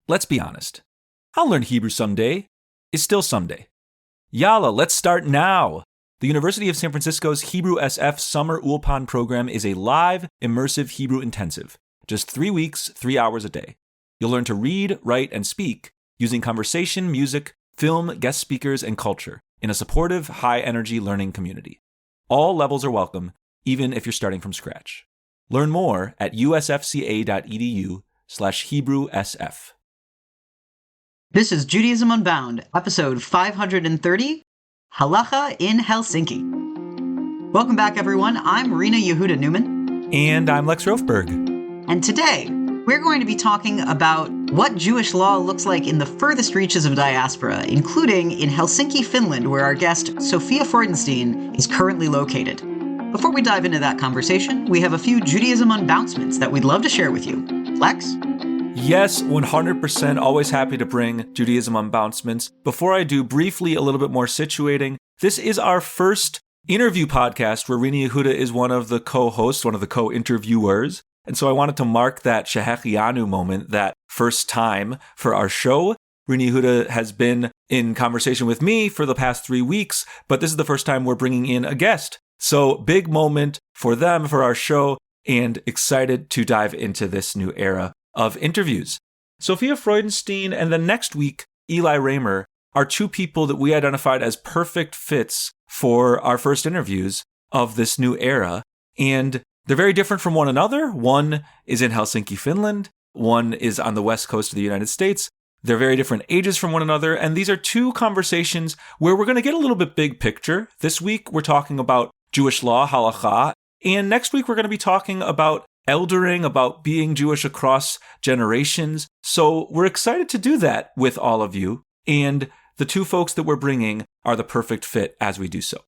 let's be honest. I'll learn Hebrew someday. It's still someday. Yalla, let's start now. The University of San Francisco's Hebrew SF Summer Ulpan program is a live, immersive Hebrew intensive. Just 3 weeks, 3 hours a day. You'll learn to read, write, and speak using conversation, music, film, guest speakers, and culture in a supportive, high-energy learning community. All levels are welcome, even if you're starting from scratch. Learn more at usfca.edu/HebrewSF. This is Judaism Unbound, episode 530, Halacha in Helsinki. Welcome back, everyone. I'm Rena Yehuda Newman. And I'm Lex Rofberg. And today, we're going to be talking about what Jewish law looks like in the furthest reaches of diaspora, including in Helsinki, Finland, where our guest, Sofia Freudenstein, is currently located. Before we dive into that conversation, we have a few Judaism Unbouncements that we'd love to share with you. Lex? Yes, 100%. Always happy to bring Judaism Unbouncements. Before I do, briefly, a little bit more situating. This is our first interview podcast where Rena Yehuda is one of the co-hosts, one of the co-interviewers. And so I wanted to mark that Shehechianu moment, that first time for our show. Rena Yehuda has been in conversation with me for the past 3 weeks, but this is the first time we're bringing in a guest. So big moment for them, for our show, and excited to dive into this new era of interviews. Sofia Freudenstein and then next week, Eli Raymer are two people that we identified as perfect fits for our first interviews of this new era. And they're very different from one another. One is in Helsinki, Finland. One is on the west coast of the United States. They're very different ages from one another. And these are two conversations where we're going to get a little bit big picture. This week, we're talking about Jewish law, Halacha. And next week, we're going to be talking about eldering, about being Jewish across generations. So we're excited to do that with all of you. And the two folks that we're bringing are the perfect fit as we do so.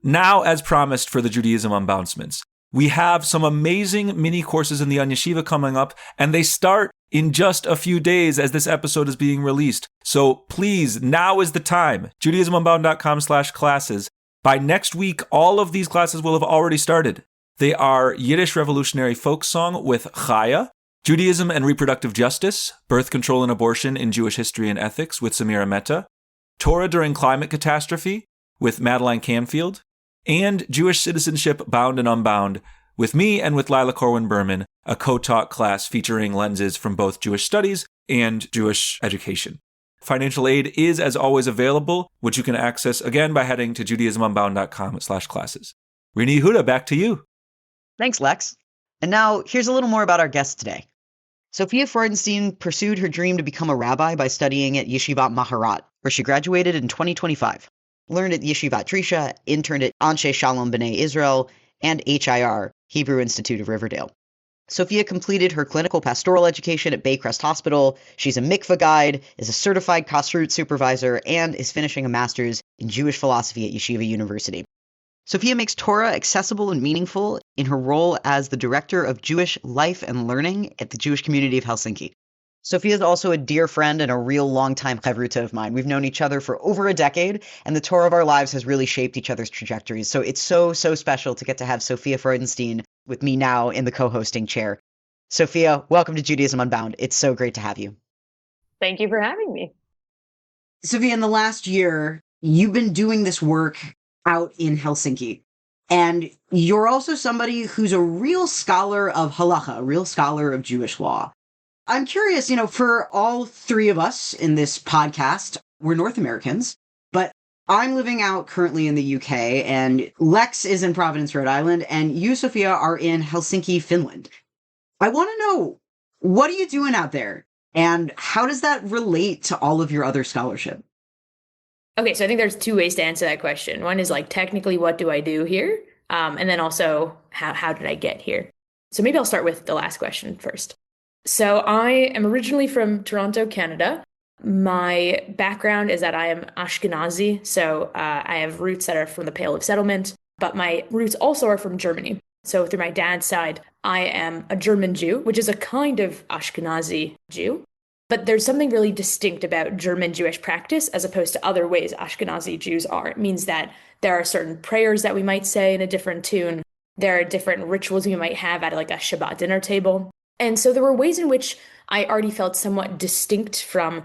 Now, as promised for the Judaism Unbouncements, we have some amazing mini courses in the Onion Yeshiva coming up, and they start in just a few days as this episode is being released. So please, now is the time. JudaismUnbound.com/classes. By next week, all of these classes will have already started. They are Yiddish Revolutionary Folk Song with Chaya, Judaism and Reproductive Justice, Birth Control and Abortion in Jewish History and Ethics with Samira Mehta, Torah During Climate Catastrophe with Madeline Canfield, and Jewish Citizenship Bound and Unbound with me and with Lila Corwin-Berman, a co-taught class featuring lenses from both Jewish studies and Jewish education. Financial aid is, as always, available, which you can access, again, by heading to JudaismUnbound.com/classes. Rena Yehuda, back to you. Thanks, Lex. And now, here's a little more about our guest today. Sofia Freudenstein pursued her dream to become a rabbi by studying at Yeshivat Maharat, where she graduated in 2025. Learned at Yeshivat Drisha, interned at Anshe Shalom B'nai Israel, and HIR, Hebrew Institute of Riverdale. Sofia completed her clinical pastoral education at Baycrest Hospital. She's a mikveh guide, is a certified kashrut supervisor, and is finishing a master's in Jewish philosophy at Yeshiva University. Sofia makes Torah accessible and meaningful in her role as the Director of Jewish Life and Learning at the Jewish Community of Helsinki. Sofia is also a dear friend and a real longtime chavruta of mine. We've known each other for over a decade, and the Torah of our lives has really shaped each other's trajectories. So it's so special to get to have Sofia Freudenstein with me now in the co-hosting chair. Sofia, welcome to Judaism Unbound. It's so great to have you. Thank you for having me. Sofia, in the last year, you've been doing this work out in Helsinki. And you're also somebody who's a real scholar of halacha, a real scholar of Jewish law. I'm curious, for all three of us in this podcast, we're North Americans, but I'm living out currently in the UK, and Lex is in Providence, Rhode Island, and you, Sofia, are in Helsinki, Finland. I want to know, what are you doing out there? And how does that relate to all of your other scholarship? Okay, so I think there's two ways to answer that question. One is technically, what do I do here? And then also, how did I get here? So maybe I'll start with the last question first. So I am originally from Toronto, Canada. My background is that I am Ashkenazi, so I have roots that are from the Pale of Settlement, but my roots also are from Germany. So through my dad's side, I am a German Jew, which is a kind of Ashkenazi Jew. But there's something really distinct about German Jewish practice as opposed to other ways Ashkenazi Jews are. It means that there are certain prayers that we might say in a different tune. There are different rituals we might have at a Shabbat dinner table. And so there were ways in which I already felt somewhat distinct from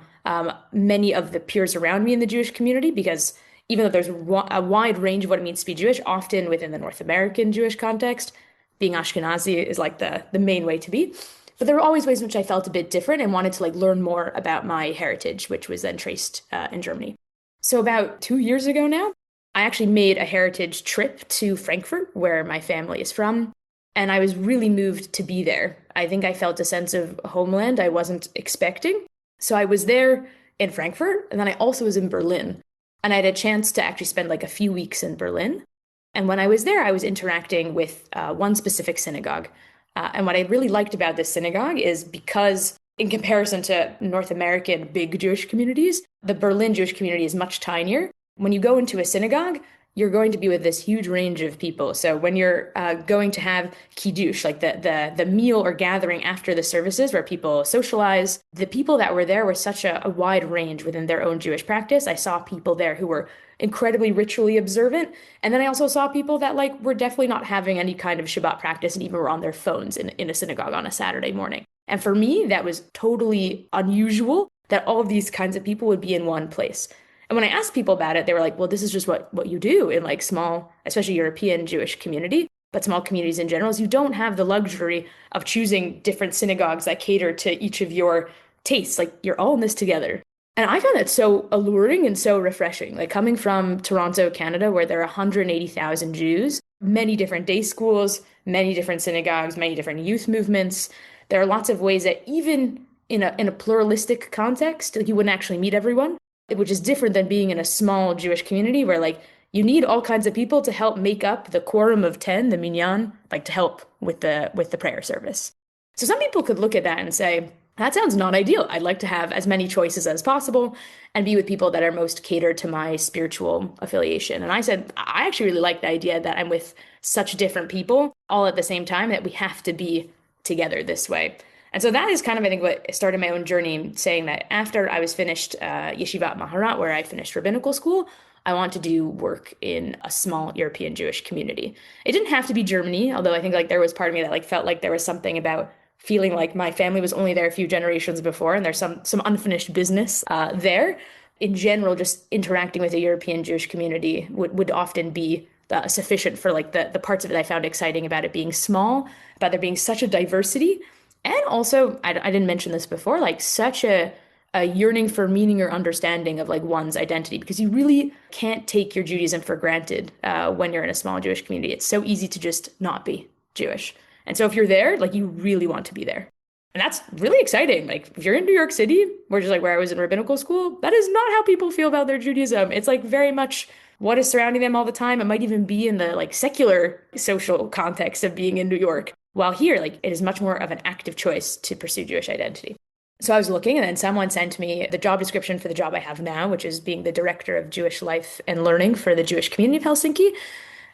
many of the peers around me in the Jewish community, because even though there's a wide range of what it means to be Jewish, often within the North American Jewish context, being Ashkenazi is like the main way to be. But there were always ways in which I felt a bit different and wanted to like learn more about my heritage, which was then traced in Germany. So about 2 years ago now, I actually made a heritage trip to Frankfurt, where my family is from, and I was really moved to be there. I think I felt a sense of homeland I wasn't expecting. So I was there in Frankfurt, and then I also was in Berlin. And I had a chance to actually spend like a few weeks in Berlin. And when I was there, I was interacting with one specific synagogue. And what I really liked about this synagogue is because, in comparison to North American big Jewish communities, the Berlin Jewish community is much tinier. When you go into a synagogue, you're going to be with this huge range of people. So when you're going to have kiddush, like the meal or gathering after the services where people socialize, the people that were there were such a wide range within their own Jewish practice. I saw people there who were incredibly ritually observant. And then I also saw people that like were definitely not having any kind of Shabbat practice and even were on their phones in a synagogue on a Saturday morning. And for me, that was totally unusual that all of these kinds of people would be in one place. And when I asked people about it, they were like, well, this is just what you do in like small, especially European Jewish community, but small communities in general, is you don't have the luxury of choosing different synagogues that cater to each of your tastes. Like you're all in this together. And I found that so alluring and so refreshing. Like coming from Toronto, Canada, where there are 180,000 Jews, many different day schools, many different synagogues, many different youth movements. There are lots of ways that even in a pluralistic context, like you wouldn't actually meet everyone, which is different than being in a small Jewish community where like you need all kinds of people to help make up the quorum of 10, the minyan, like to help with the prayer service. So some people could look at that and say, that sounds not ideal. I'd like to have as many choices as possible and be with people that are most catered to my spiritual affiliation. And I said, I actually really like the idea that I'm with such different people all at the same time, that we have to be together this way. And so that is kind of, I think, what started my own journey, saying that after I was finished Yeshivat Maharat, where I finished rabbinical school, I want to do work in a small European Jewish community. It didn't have to be Germany, although I think like there was part of me that like felt like there was something about feeling like my family was only there a few generations before, and there's some unfinished business there. In general, just interacting with a European Jewish community would often be sufficient for like the parts of it I found exciting about it being small, about there being such a diversity. And also, I didn't mention this before, like such a yearning for meaning or understanding of like one's identity, because you really can't take your Judaism for granted when you're in a small Jewish community. It's so easy to just not be Jewish. And so if you're there, like you really want to be there. And that's really exciting. Like if you're in New York City, which is like where I was in rabbinical school, that is not how people feel about their Judaism. It's like very much what is surrounding them all the time. It might even be in the like secular social context of being in New York. While here, like it is much more of an active choice to pursue Jewish identity. So I was looking, and then someone sent me the job description for the job I have now, which is being the director of Jewish life and learning for the Jewish community of Helsinki.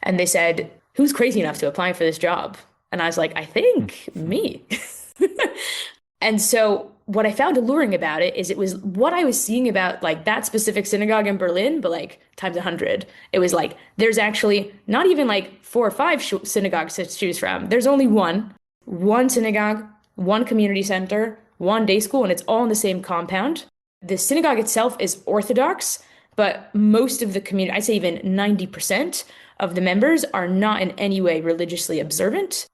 And they said, who's crazy enough to apply for this job? And I was like, I think me. And so what I found alluring about it is it was what I was seeing about like that specific synagogue in Berlin, but like times 100. It was like, there's actually not even like 4 or 5 synagogues to choose from. There's only one synagogue, one community center, one day school, and it's all in the same compound. The synagogue itself is Orthodox, but most of the community, I'd say even 90% of the members are not in any way religiously observant.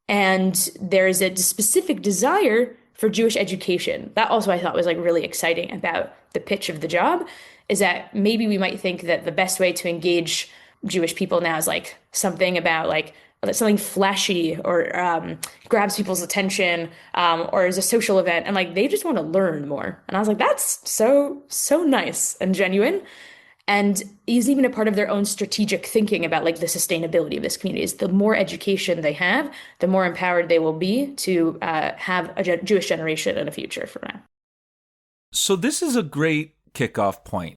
And there is a specific desire for Jewish education. That also I thought was like really exciting about the pitch of the job, is that maybe we might think that the best way to engage Jewish people now is like something about like something flashy or grabs people's attention or is a social event, and like they just want to learn more. And I was like, that's so nice and genuine. And is even a part of their own strategic thinking about like the sustainability of this community. Is the more education they have, the more empowered they will be to have a Jewish generation in the future from now. So this is a great kickoff point.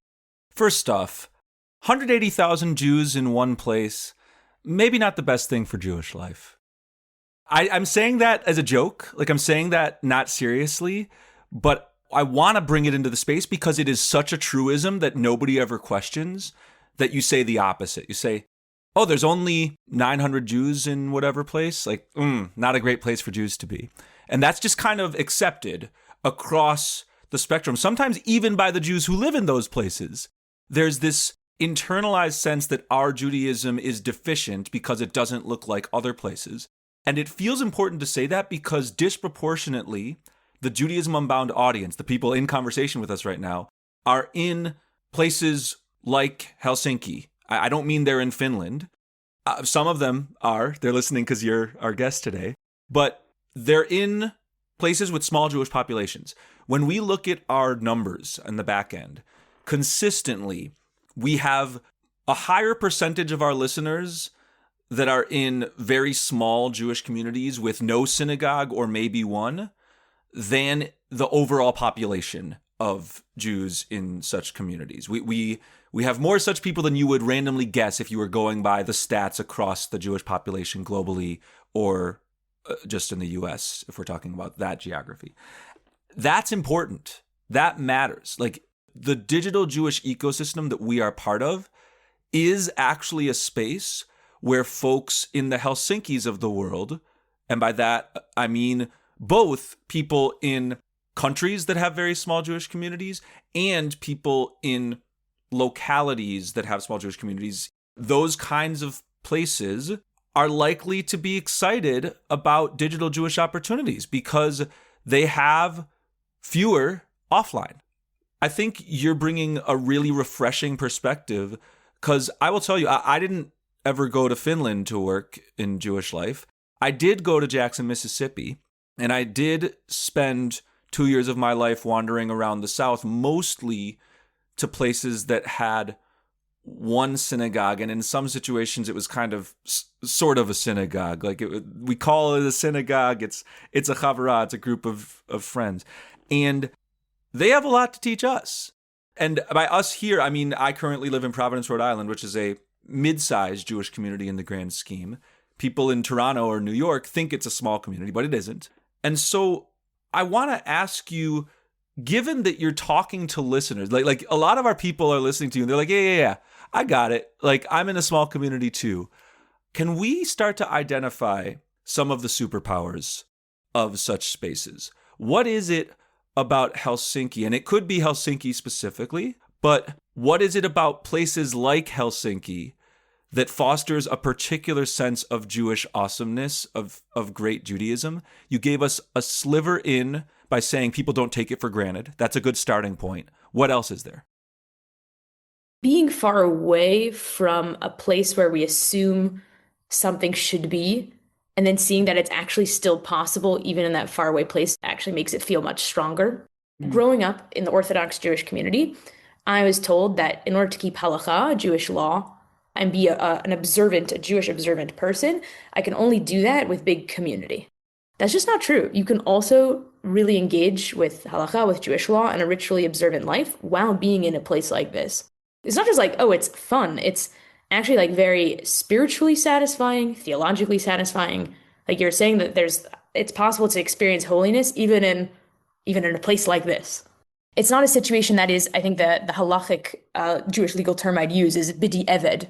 First off, 180,000 Jews in one place, maybe not the best thing for Jewish life. I'm saying that as a joke, like I'm saying that not seriously, but I want to bring it into the space because it is such a truism that nobody ever questions, that you say the opposite. You say, oh, there's only 900 Jews in whatever place. Like, not a great place for Jews to be. And that's just kind of accepted. across the spectrum, sometimes even by the Jews who live in those places. There's this internalized sense that our Judaism is deficient because it doesn't look like other places. And it feels important to say that because disproportionately, the Judaism Unbound audience, the people in conversation with us right now, are in places like Helsinki. I don't mean they're in Finland. Some of them are. They're listening because you're our guest today. But they're in places with small Jewish populations. When we look at our numbers on the back end, consistently, we have a higher percentage of our listeners that are in very small Jewish communities with no synagogue or maybe one than the overall population of Jews in such communities. We have more such people than you would randomly guess if you were going by the stats across the Jewish population globally or just in the US, if we're talking about that geography. That's important. That matters. Like, the digital Jewish ecosystem that we are part of is actually a space where folks in the Helsinkis of the world, and by that I mean both people in countries that have very small Jewish communities and people in localities that have small Jewish communities, those kinds of places are likely to be excited about digital Jewish opportunities because they have fewer offline. I think you're bringing a really refreshing perspective because I will tell you, I didn't ever go to Finland to work in Jewish life. I did go to Jackson, Mississippi, and I did spend 2 years of my life wandering around the South, mostly to places that had one synagogue, and in some situations it was kind of sort of a synagogue. Like we call it a synagogue. It's a chavurah. It's a group of friends, and they have a lot to teach us. And by us here, I mean I currently live in Providence, Rhode Island, which is a mid-sized Jewish community in the grand scheme. People in Toronto or New York think it's a small community, but it isn't. And so I want to ask you, given that you're talking to listeners, like a lot of our people are listening to you and they're like, yeah, I got it. Like, I'm in a small community too. Can we start to identify some of the superpowers of such spaces? What is it about Helsinki? And it could be Helsinki specifically, but what is it about places like Helsinki that fosters a particular sense of Jewish awesomeness, of great Judaism? You gave us a sliver in by saying people don't take it for granted. That's a good starting point. What else is there? Being far away from a place where we assume something should be, and then seeing that it's actually still possible, even in that faraway place, actually makes it feel much stronger. Growing up in the Orthodox Jewish community, I was told that in order to keep Halacha, Jewish law, and be a Jewish observant person, I can only do that with big community. That's just not true. You can also really engage with Halacha, with Jewish law, and a ritually observant life while being in a place like this. It's not just like, oh, it's fun. It's actually like very spiritually satisfying, theologically satisfying. Like you're saying that it's possible to experience holiness even in a place like this. It's not a situation that is, I think the halachic Jewish legal term I'd use is bidi eved.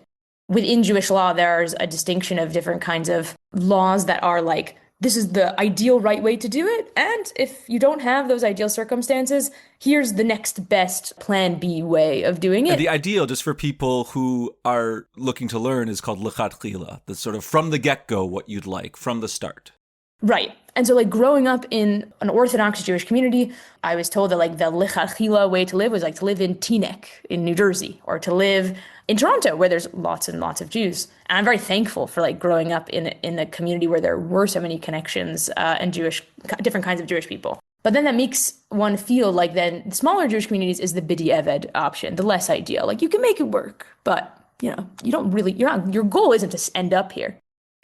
Within Jewish law, there's a distinction of different kinds of laws that are like, this is the ideal right way to do it. And if you don't have those ideal circumstances, here's the next best plan B way of doing it. And the ideal, just for people who are looking to learn, is called lechatchila, the sort of from the get-go what you'd like, from the start. Right. And so like growing up in an Orthodox Jewish community, I was told that like the lechatchila way to live was like to live in Teaneck in New Jersey, or to live in Toronto where there's lots and lots of Jews. And I'm very thankful for like growing up in a community where there were so many connections and different kinds of Jewish people. But then that makes one feel like then smaller Jewish communities is the bidi eved option, the less ideal. Like you can make it work, but your goal isn't to end up here.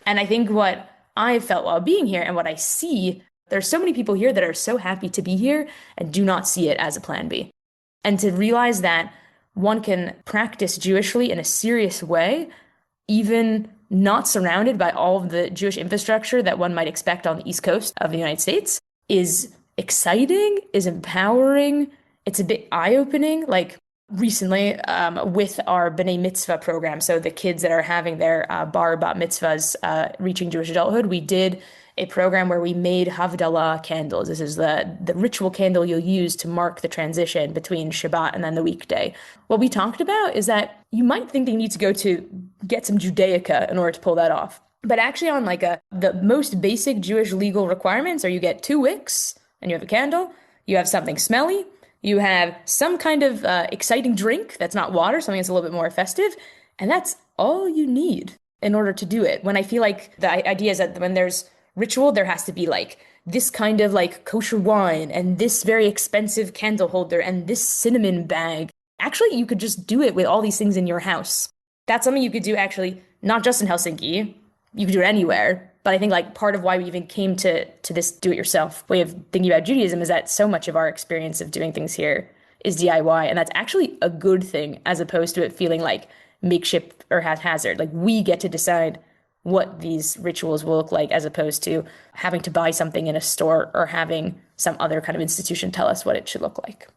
And I think what I felt while being here and what I see, there's so many people here that are so happy to be here and do not see it as a plan B. And to realize that one can practice Jewishly in a serious way, even not surrounded by all of the Jewish infrastructure that one might expect on the East Coast of the United States, is exciting, is empowering. It's a bit eye-opening. Like recently with our B'nai Mitzvah program, so the kids that are having their bar bat mitzvahs reaching Jewish adulthood, we did a program where we made Havdalah candles. This is the ritual candle you'll use to mark the transition between Shabbat and then the weekday. What we talked about is that you might think they need to go to get some Judaica in order to pull that off. But actually on the most basic Jewish legal requirements are you get 2 wicks and you have a candle, you have something smelly, you have some kind of exciting drink that's not water, something that's a little bit more festive, and that's all you need in order to do it. When I feel like the idea is that when there's ritual, there has to be like this kind of like kosher wine and this very expensive candle holder and this cinnamon bag. Actually, you could just do it with all these things in your house. That's something you could do actually, not just in Helsinki. You could do it anywhere. But I think like part of why we even came to this do-it-yourself way of thinking about Judaism is that so much of our experience of doing things here is DIY. And that's actually a good thing as opposed to it feeling like makeshift or haphazard. Like we get to decide what these rituals will look like as opposed to having to buy something in a store or having some other kind of institution tell us what it should look like.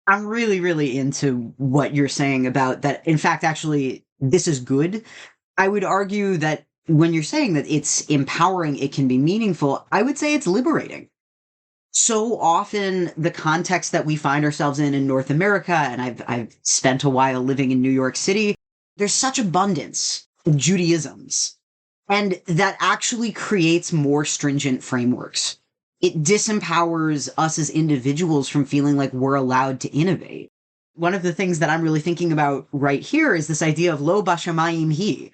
I'm really, really into what you're saying about that. In fact, actually, this is good. I would argue that when you're saying that it's empowering, it can be meaningful, I would say it's liberating. So often the context that we find ourselves in North America, and I've spent a while living in New York City, there's such abundance of Judaisms, and that actually creates more stringent frameworks. It disempowers us as individuals from feeling like we're allowed to innovate. One of the things that I'm really thinking about right here is this idea of lo bashamayim hi.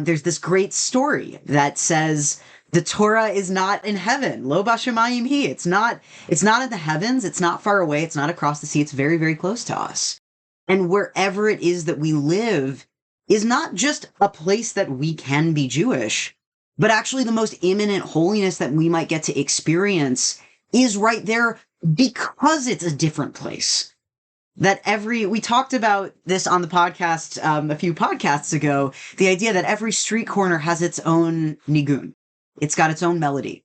There's this great story that says the Torah is not in heaven. Lo bashamayim hi. It's not in the heavens. It's not far away. It's not across the sea. It's very, very close to us. And wherever it is that we live is not just a place that we can be Jewish, but actually the most imminent holiness that we might get to experience is right there because it's a different place. We talked about this on the podcast a few podcasts ago, the idea that every street corner has its own nigun. It's got its own melody.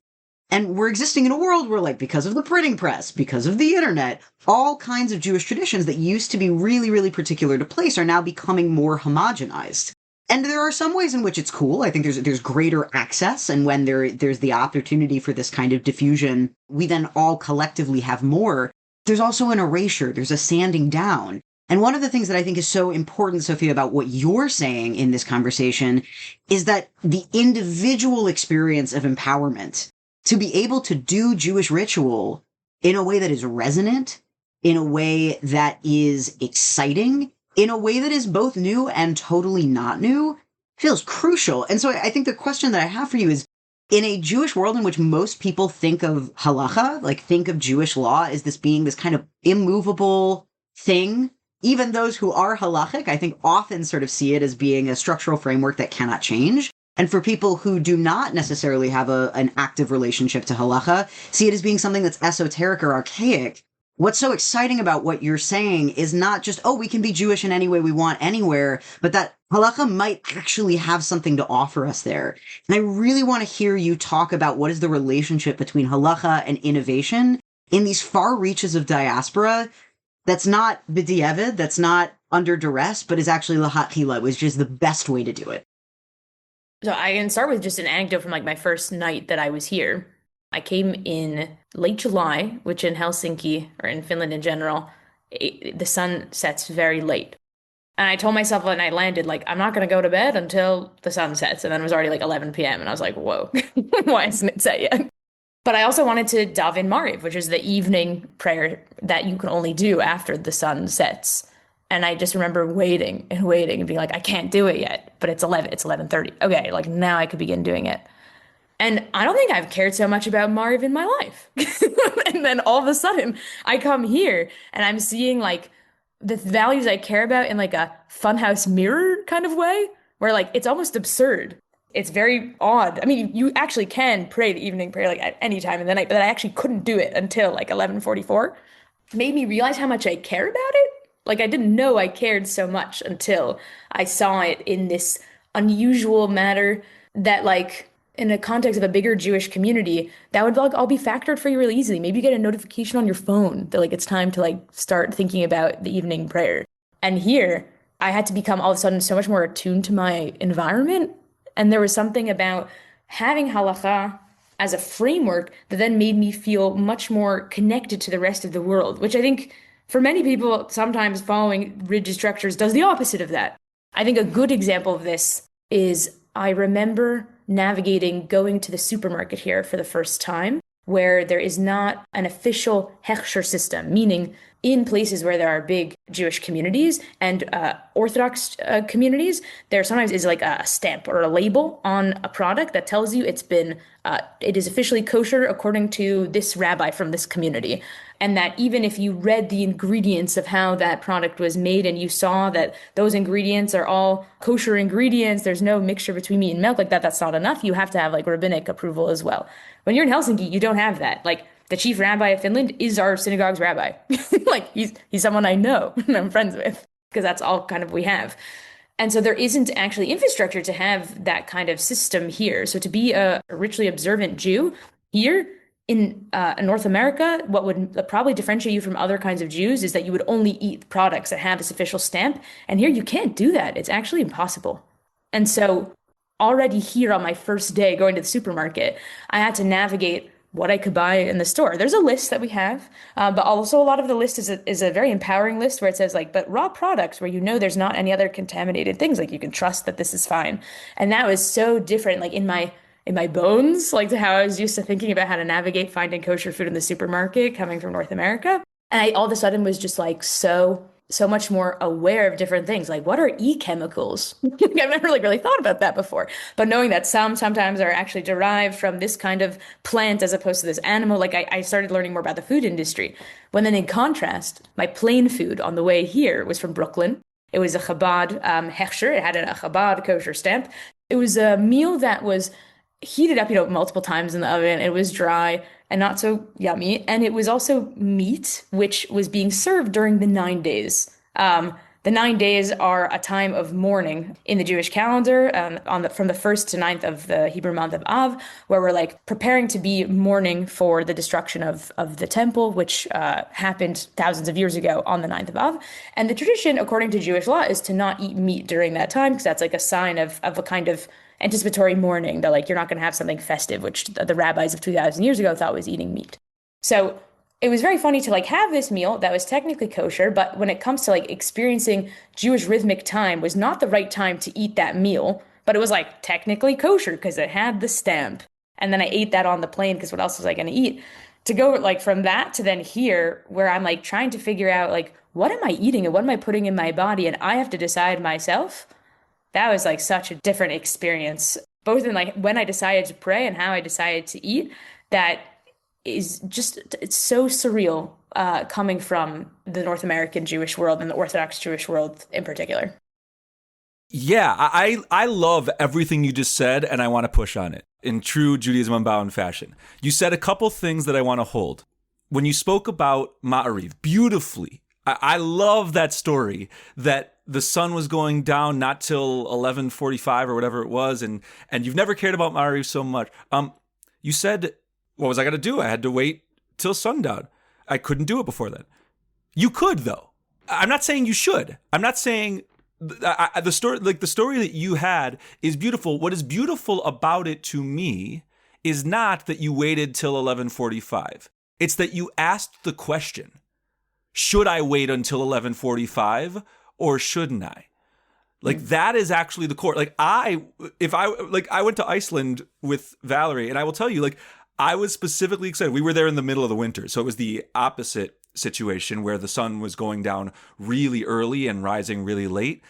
And we're existing in a world where, like, because of the printing press, because of the internet, all kinds of Jewish traditions that used to be really, really particular to place are now becoming more homogenized. And there are some ways in which it's cool. I think there's greater access, and when there's the opportunity for this kind of diffusion, we then all collectively have more. There's also an erasure. There's a sanding down. And one of the things that I think is so important, Sofia, about what you're saying in this conversation is that the individual experience of empowerment to be able to do Jewish ritual in a way that is resonant, in a way that is exciting, in a way that is both new and totally not new, feels crucial. And so I think the question that I have for you is, in a Jewish world in which most people think of halacha, like think of Jewish law as this being this kind of immovable thing, even those who are halachic, I think often sort of see it as being a structural framework that cannot change. And for people who do not necessarily have an active relationship to halacha, see it as being something that's esoteric or archaic. What's so exciting about what you're saying is not just, oh, we can be Jewish in any way we want anywhere, but that halacha might actually have something to offer us there. And I really want to hear you talk about what is the relationship between halacha and innovation in these far reaches of diaspora that's not b'diavad, that's not under duress, but is actually l'hatchila, which is the best way to do it. So I can start with just an anecdote from like my first night that I was here. I came in late July, which in Helsinki or in Finland in general, the sun sets very late. And I told myself when I landed, like, I'm not going to go to bed until the sun sets. And then it was already like 11 p.m. And I was like, whoa, why isn't it set yet? But I also wanted to daven Mariv, which is the evening prayer that you can only do after the sun sets. And I just remember waiting and being like, I can't do it yet, but it's 11:30. Okay, like now I could begin doing it. And I don't think I've cared so much about Mariv in my life. And then all of a sudden I come here and I'm seeing like the values I care about in like a funhouse mirror kind of way, where like it's almost absurd. It's very odd. I mean, you actually can pray the evening prayer like at any time in the night, but I actually couldn't do it until like 11:44. Made me realize how much I care about it. Like I didn't know I cared so much until I saw it in this unusual manner that like in the context of a bigger Jewish community, that would like all be factored for you really easily. Maybe you get a notification on your phone that like it's time to like start thinking about the evening prayer. And here I had to become all of a sudden so much more attuned to my environment. And there was something about having halacha as a framework that then made me feel much more connected to the rest of the world, which I think for many people, sometimes following rigid structures does the opposite of that. I think a good example of this is I remember navigating going to the supermarket here for the first time, where there is not an official hechsher system, meaning in places where there are big Jewish communities and Orthodox communities, there sometimes is like a stamp or a label on a product that tells you it is officially kosher according to this rabbi from this community. And that even if you read the ingredients of how that product was made and you saw that those ingredients are all kosher ingredients, there's no mixture between meat and milk, like that, that's not enough. You have to have like rabbinic approval as well. When you're in Helsinki, you don't have that. Like the chief rabbi of Finland is our synagogue's rabbi. Like he's someone I know and I'm friends with because that's all kind of we have. And so there isn't actually infrastructure to have that kind of system here. So to be a richly observant Jew here in North America, what would probably differentiate you from other kinds of Jews is that you would only eat products that have this official stamp. And here you can't do that. It's actually impossible. And so already here on my first day going to the supermarket, I had to navigate what I could buy in the store. There's a list that we have, but also a lot of the list is a very empowering list where it says like, but raw products where you know there's not any other contaminated things, like you can trust that this is fine. And that was so different, like in my bones, like to how I was used to thinking about how to navigate finding kosher food in the supermarket coming from North America. And I all of a sudden was just like so much more aware of different things. Like, what are e-chemicals? I've never like really thought about that before. But knowing that sometimes are actually derived from this kind of plant as opposed to this animal, like I started learning more about the food industry. When then in contrast, my plain food on the way here was from Brooklyn. It was a Chabad hechsher. It had a Chabad kosher stamp. It was a meal that was heated up, multiple times in the oven. It was dry and not so yummy. And it was also meat, which was being served during the 9 days. The 9 days are a time of mourning in the Jewish calendar, from the 1st to 9th of the Hebrew month of Av, where we're like preparing to be mourning for the destruction of the temple, which happened thousands of years ago on the 9th of Av. And the tradition, according to Jewish law, is to not eat meat during that time, because that's like a sign of a kind of anticipatory mourning, that like you're not going to have something festive, which the rabbis of 2,000 years ago thought was eating meat. So it was very funny to like have this meal that was technically kosher, but when it comes to like experiencing Jewish rhythmic time was not the right time to eat that meal, but it was like technically kosher because it had the stamp. And then I ate that on the plane because what else was I going to eat? To go like from that to then here, where I'm like trying to figure out like, what am I eating and what am I putting in my body? And I have to decide myself. That was like such a different experience, both in like when I decided to pray and how I decided to eat. That is just, it's so surreal coming from the North American Jewish world and the Orthodox Jewish world in particular. Yeah, I love everything you just said, and I want to push on it in true Judaism Unbound fashion. You said a couple things that I want to hold. When you spoke about Ma'ariv, beautifully, I love that story that the sun was going down not till 11:45 or whatever it was, and you've never cared about Ma'ariv so much. You said, what was I going to do? I had to wait till sundown. I couldn't do it before then. You could, though. I'm not saying you should. I'm not saying the story that you had is beautiful. What is beautiful about it to me is not that you waited till 11:45. It's that you asked the question, should I wait until 11:45 or shouldn't I? Like that is actually the core. Like I went to Iceland with Valerie, and I will tell you, like I was specifically excited. We were there in the middle of the winter, so it was the opposite situation where the sun was going down really early and rising really late.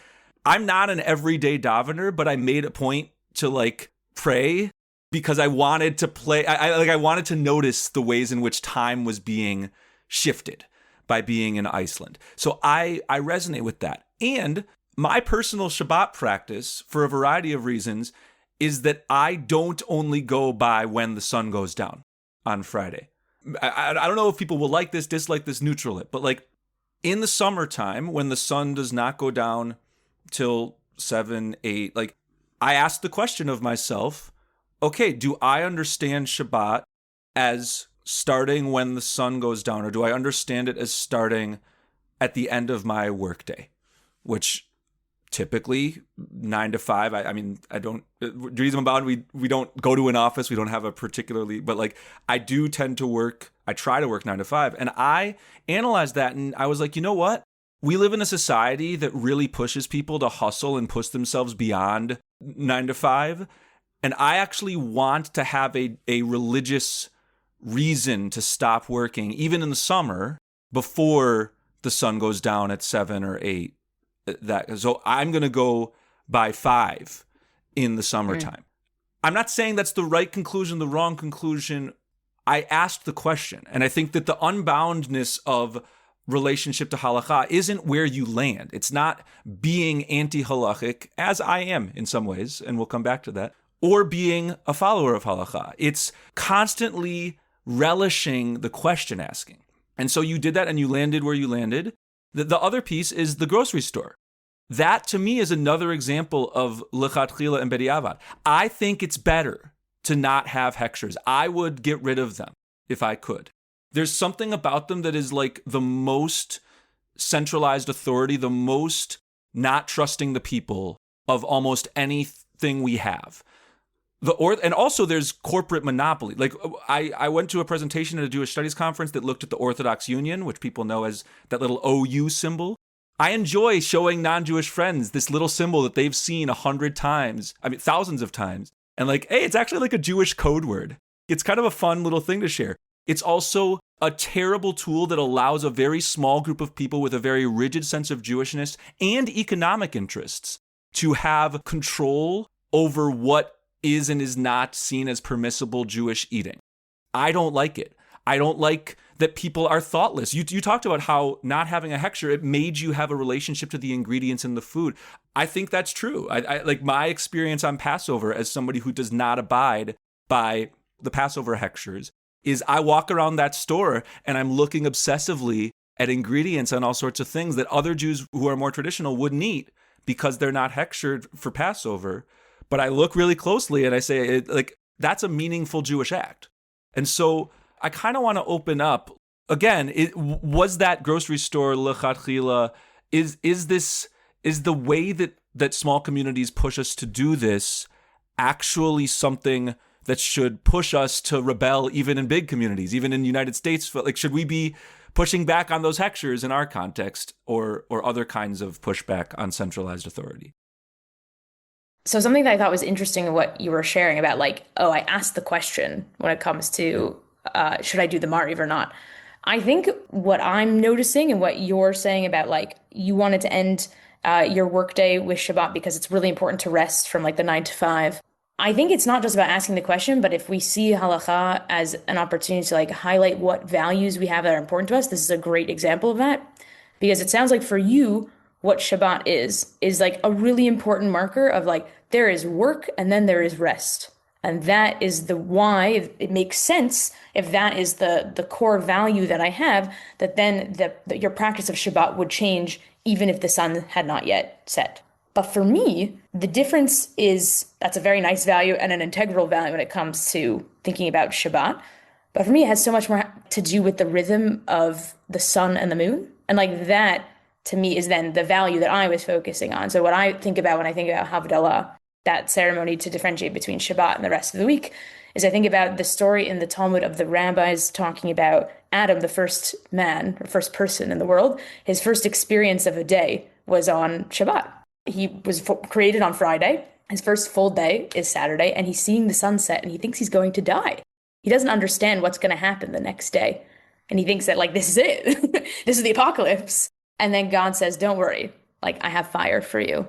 I'm not an everyday davener, but I made a point to like pray because I wanted to play. I wanted to notice the ways in which time was being shifted by being in Iceland. So I resonate with that. And my personal Shabbat practice, for a variety of reasons, is that I don't only go by when the sun goes down on Friday. I don't know if people will like this, dislike this, neutral it, but like in the summertime when the sun does not go down till 7, 8, like I ask the question of myself, okay, do I understand Shabbat as starting when the sun goes down, or do I understand it as starting at the end of my workday, which typically 9 to 5. I mean, I don't, Judaism Unbound, we don't go to an office. We don't have a particularly, but like I do tend to work, I try to work 9 to 5. And I analyzed that and I was like, you know what? We live in a society that really pushes people to hustle and push themselves beyond 9 to 5. And I actually want to have a religious reason to stop working, even in the summer, before the sun goes down at 7 or 8. So I'm going to go by 5 in the summertime. I'm not saying that's the right conclusion, the wrong conclusion. I asked the question. And I think that the unboundness of relationship to halacha isn't where you land. It's not being anti-halachic, as I am in some ways, and we'll come back to that, or being a follower of halacha. It's constantly relishing the question asking. And so you did that and you landed where you landed. The other piece is the grocery store. That to me is another example of lechatchila and bediavad. I think it's better to not have hechshers. I would get rid of them if I could. There's something about them that is like the most centralized authority, the most not trusting the people of almost anything we have. And also there's corporate monopoly. Like I went to a presentation at a Jewish Studies conference that looked at the Orthodox Union, which people know as that little OU symbol. I enjoy showing non-Jewish friends this little symbol that they've seen 100 times, I mean, thousands of times. And like, hey, it's actually like a Jewish code word. It's kind of a fun little thing to share. It's also a terrible tool that allows a very small group of people with a very rigid sense of Jewishness and economic interests to have control over what is and is not seen as permissible Jewish eating. I don't like it. I don't like that people are thoughtless. You talked about how not having a hechsher, it made you have a relationship to the ingredients in the food. I think that's true. I like my experience on Passover as somebody who does not abide by the Passover hechshers is I walk around that store and I'm looking obsessively at ingredients and all sorts of things that other Jews who are more traditional wouldn't eat because they're not hechshered for Passover. But I look really closely and I say, like, that's a meaningful Jewish act. And so I kind of want to open up again. Was that grocery store lechatchila? Is the way that small communities push us to do this actually something that should push us to rebel even in big communities, even in the United States? Like, should we be pushing back on those hechshers in our context, or other kinds of pushback on centralized authority? So something that I thought was interesting in what you were sharing about, like, oh, I asked the question when it comes to should I do the Mariv or not? I think what I'm noticing and what you're saying about, like, you wanted to end your workday with Shabbat because it's really important to rest from like the 9 to 5. I think it's not just about asking the question, but if we see halacha as an opportunity to like highlight what values we have that are important to us, this is a great example of that. Because it sounds like for you, what Shabbat is like a really important marker of like, there is work and then there is rest. And that is the why it makes sense if that is the core value that I have, that then your practice of Shabbat would change even if the sun had not yet set. But for me, the difference is that's a very nice value and an integral value when it comes to thinking about Shabbat. But for me, it has so much more to do with the rhythm of the sun and the moon. And like that, to me, is then the value that I was focusing on. So what I think about when I think about Havdalah, that ceremony to differentiate between Shabbat and the rest of the week, is I think about the story in the Talmud of the rabbis talking about Adam, the first man, or first person in the world. His first experience of a day was on Shabbat. He was created on Friday. His first full day is Saturday, and he's seeing the sunset, and he thinks he's going to die. He doesn't understand what's going to happen the next day. And he thinks that, like, this is it. This is the apocalypse. And then God says, don't worry, like, I have fire for you.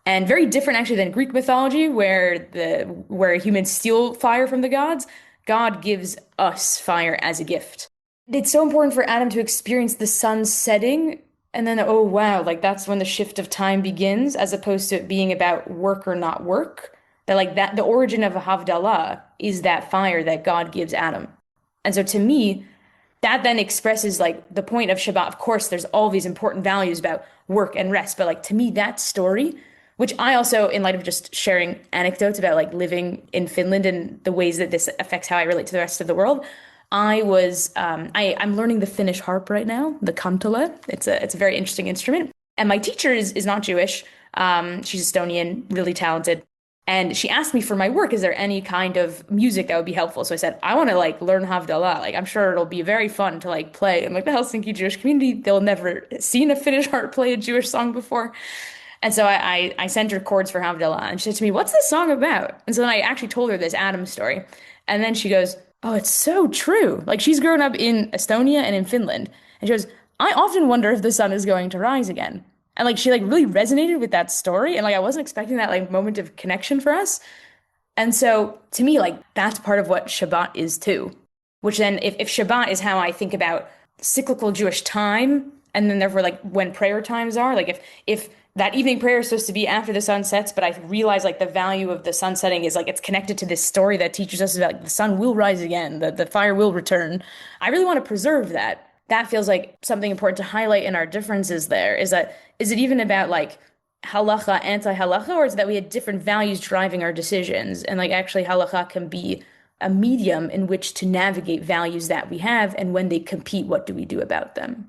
And very different, actually, than Greek mythology, where humans steal fire from the gods. God gives us fire as a gift. It's so important for Adam to experience the sun setting, and then, oh, wow, like that's when the shift of time begins, as opposed to it being about work or not work. That like that, the origin of a Havdalah is that fire that God gives Adam. And so to me, that then expresses like the point of Shabbat. Of course, there's all these important values about work and rest, but like to me, that story, which I also, in light of just sharing anecdotes about like living in Finland and the ways that this affects how I relate to the rest of the world, I'm learning the Finnish harp right now, the kantele. It's a very interesting instrument. And my teacher is not Jewish. She's Estonian, really talented. And she asked me for my work, is there any kind of music that would be helpful? So I said, I want to like learn Havdalah. Like I'm sure it'll be very fun to like play in like the Helsinki Jewish community. They'll never seen a Finnish heart play a Jewish song before. And so I sent her chords for Havdalah and she said to me, what's this song about? And so then I actually told her this Adam story. And then she goes, oh, it's so true. Like she's grown up in Estonia and in Finland. And she goes, I often wonder if the sun is going to rise again. And like she like really resonated with that story. And like I wasn't expecting that like moment of connection for us. And so to me, like that's part of what Shabbat is too. Which then if Shabbat is how I think about cyclical Jewish time, and then therefore like when prayer times are, like if that evening prayer is supposed to be after the sun sets, but I realize like the value of the sun setting is like it's connected to this story that teaches us about like, the sun will rise again, the fire will return. I really want to preserve that. That feels like something important to highlight in our differences there. Is it even about like halacha, anti-halacha, or is it that we had different values driving our decisions? And like actually halacha can be a medium in which to navigate values that we have, and when they compete, what do we do about them?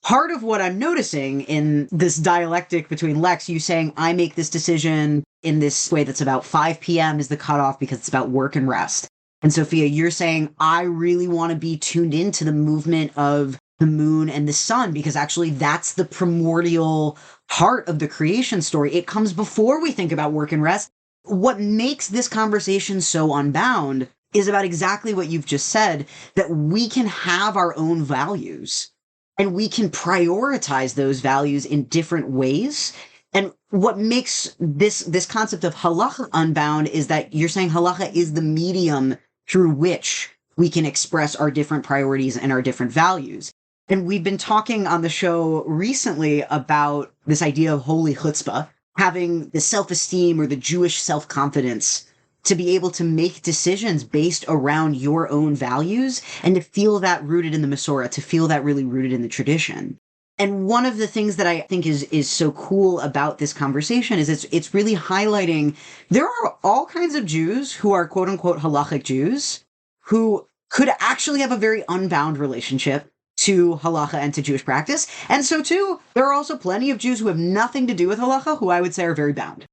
Part of what I'm noticing in this dialectic between Lex, you saying, I make this decision in this way that's about 5 p.m. is the cutoff because it's about work and rest. And Sophia, you're saying, I really want to be tuned into the movement of the moon and the sun because actually that's the primordial heart of the creation story. It comes before we think about work and rest. What makes this conversation so unbound is about exactly what you've just said, that we can have our own values. And we can prioritize those values in different ways. And what makes this concept of halacha unbound is that you're saying halacha is the medium through which we can express our different priorities and our different values. And we've been talking on the show recently about this idea of holy chutzpah, having the self-esteem or the Jewish self-confidence to be able to make decisions based around your own values and to feel that rooted in the Masorah, to feel that really rooted in the tradition. And one of the things that I think is so cool about this conversation is it's really highlighting there are all kinds of Jews who are quote unquote halachic Jews who could actually have a very unbound relationship to halacha and to Jewish practice. And so too, there are also plenty of Jews who have nothing to do with halacha who I would say are very bound.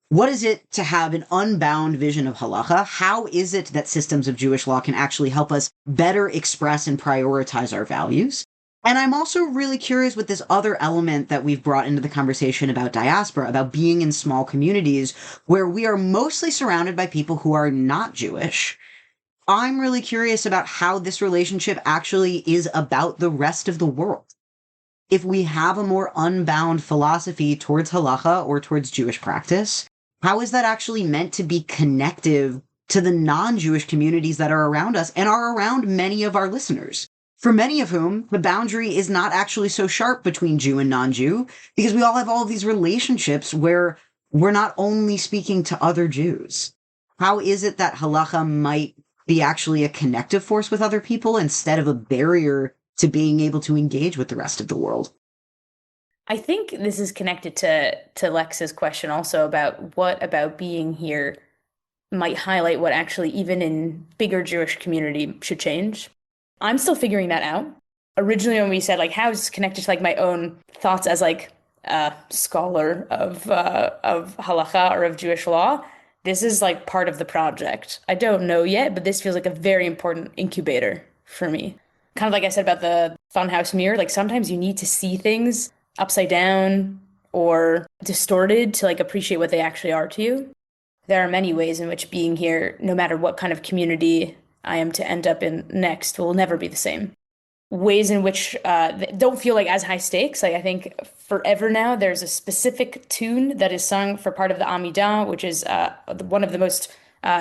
What is it to have an unbound vision of halacha? How is it that systems of Jewish law can actually help us better express and prioritize our values? And I'm also really curious with this other element that we've brought into the conversation about diaspora, about being in small communities where we are mostly surrounded by people who are not Jewish. I'm really curious about how this relationship actually is about the rest of the world. If we have a more unbound philosophy towards halacha or towards Jewish practice, how is that actually meant to be connective to the non-Jewish communities that are around us and are around many of our listeners, for many of whom the boundary is not actually so sharp between Jew and non-Jew, because we all have all of these relationships where we're not only speaking to other Jews. How is it that halacha might be actually a connective force with other people instead of a barrier to being able to engage with the rest of the world? I think this is connected to Lex's question also about what about being here might highlight what actually even in bigger Jewish community should change. I'm still figuring that out. Originally, when we said like how is this connected to like my own thoughts as like a scholar of halacha or of Jewish law, this is like part of the project. I don't know yet, but this feels like a very important incubator for me. Kind of like I said about the funhouse mirror, like sometimes you need to see things upside down or distorted to like appreciate what they actually are to you. There are many ways in which being here, no matter what kind of community I am to end up in next, will never be the same. Ways in which don't feel like as high stakes. Like I think forever now, there's a specific tune that is sung for part of the Amidah, which is one of the most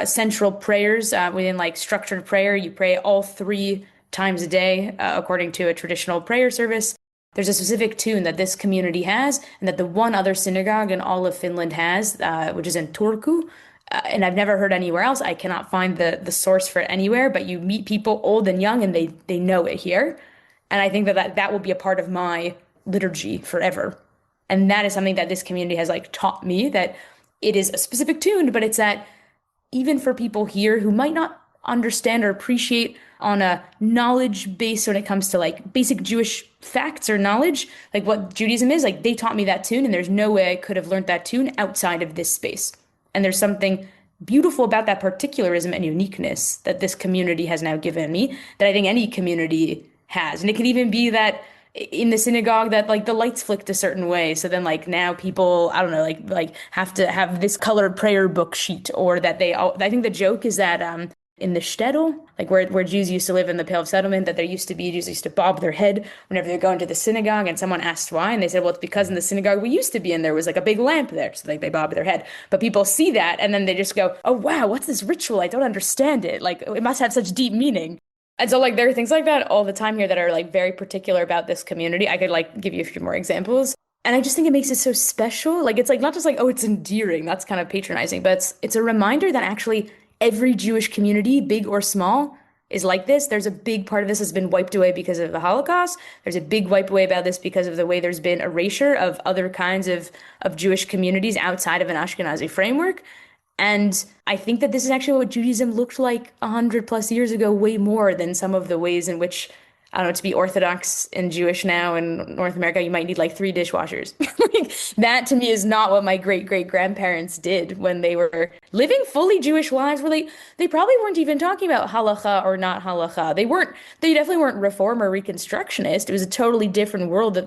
central prayers within like structured prayer. You pray all 3 times a day according to a traditional prayer service. There's a specific tune that this community has and that the one other synagogue in all of Finland has, which is in Turku. And I've never heard anywhere else. I cannot find the source for it anywhere, but you meet people old and young and they know it here. And I think that will be a part of my liturgy forever. And that is something that this community has like taught me, that it is a specific tune, but it's that even for people here who might not understand or appreciate on a knowledge base when it comes to like basic Jewish facts or knowledge, like what Judaism is. Like they taught me that tune, and there's no way I could have learned that tune outside of this space. And there's something beautiful about that particularism and uniqueness that this community has now given me that I think any community has. And it can even be that in the synagogue that like the lights flicked a certain way. So then like now people, I don't know, like have to have this colored prayer book sheet, or that I think the joke is that in the shtetl, like where Jews used to live in the Pale of Settlement, that there used to be Jews used to bob their head whenever they're going to the synagogue, and someone asked why, and they said, well, it's because in the synagogue we used to be in, there was like a big lamp there, so like they bob their head. But people see that, and then they just go, oh wow, what's this ritual? I don't understand it. Like it must have such deep meaning. And so like there are things like that all the time here that are like very particular about this community. I could like give you a few more examples. And I just think it makes it so special. Like it's like not just like, oh, it's endearing. That's kind of patronizing, but it's a reminder that actually every Jewish community, big or small, is like this. There's a big part of this has been wiped away because of the Holocaust. There's a big wipe away about this because of the way there's been erasure of other kinds of Jewish communities outside of an Ashkenazi framework. And I think that this is actually what Judaism looked like 100 plus years ago, way more than some of the ways in which, I don't know, to be Orthodox and Jewish now in North America, you might need like 3 dishwashers. Like, that to me is not what my great-great-grandparents did when they were living fully Jewish lives, where they probably weren't even talking about halacha or not halacha. They definitely weren't reform or reconstructionist. It was a totally different world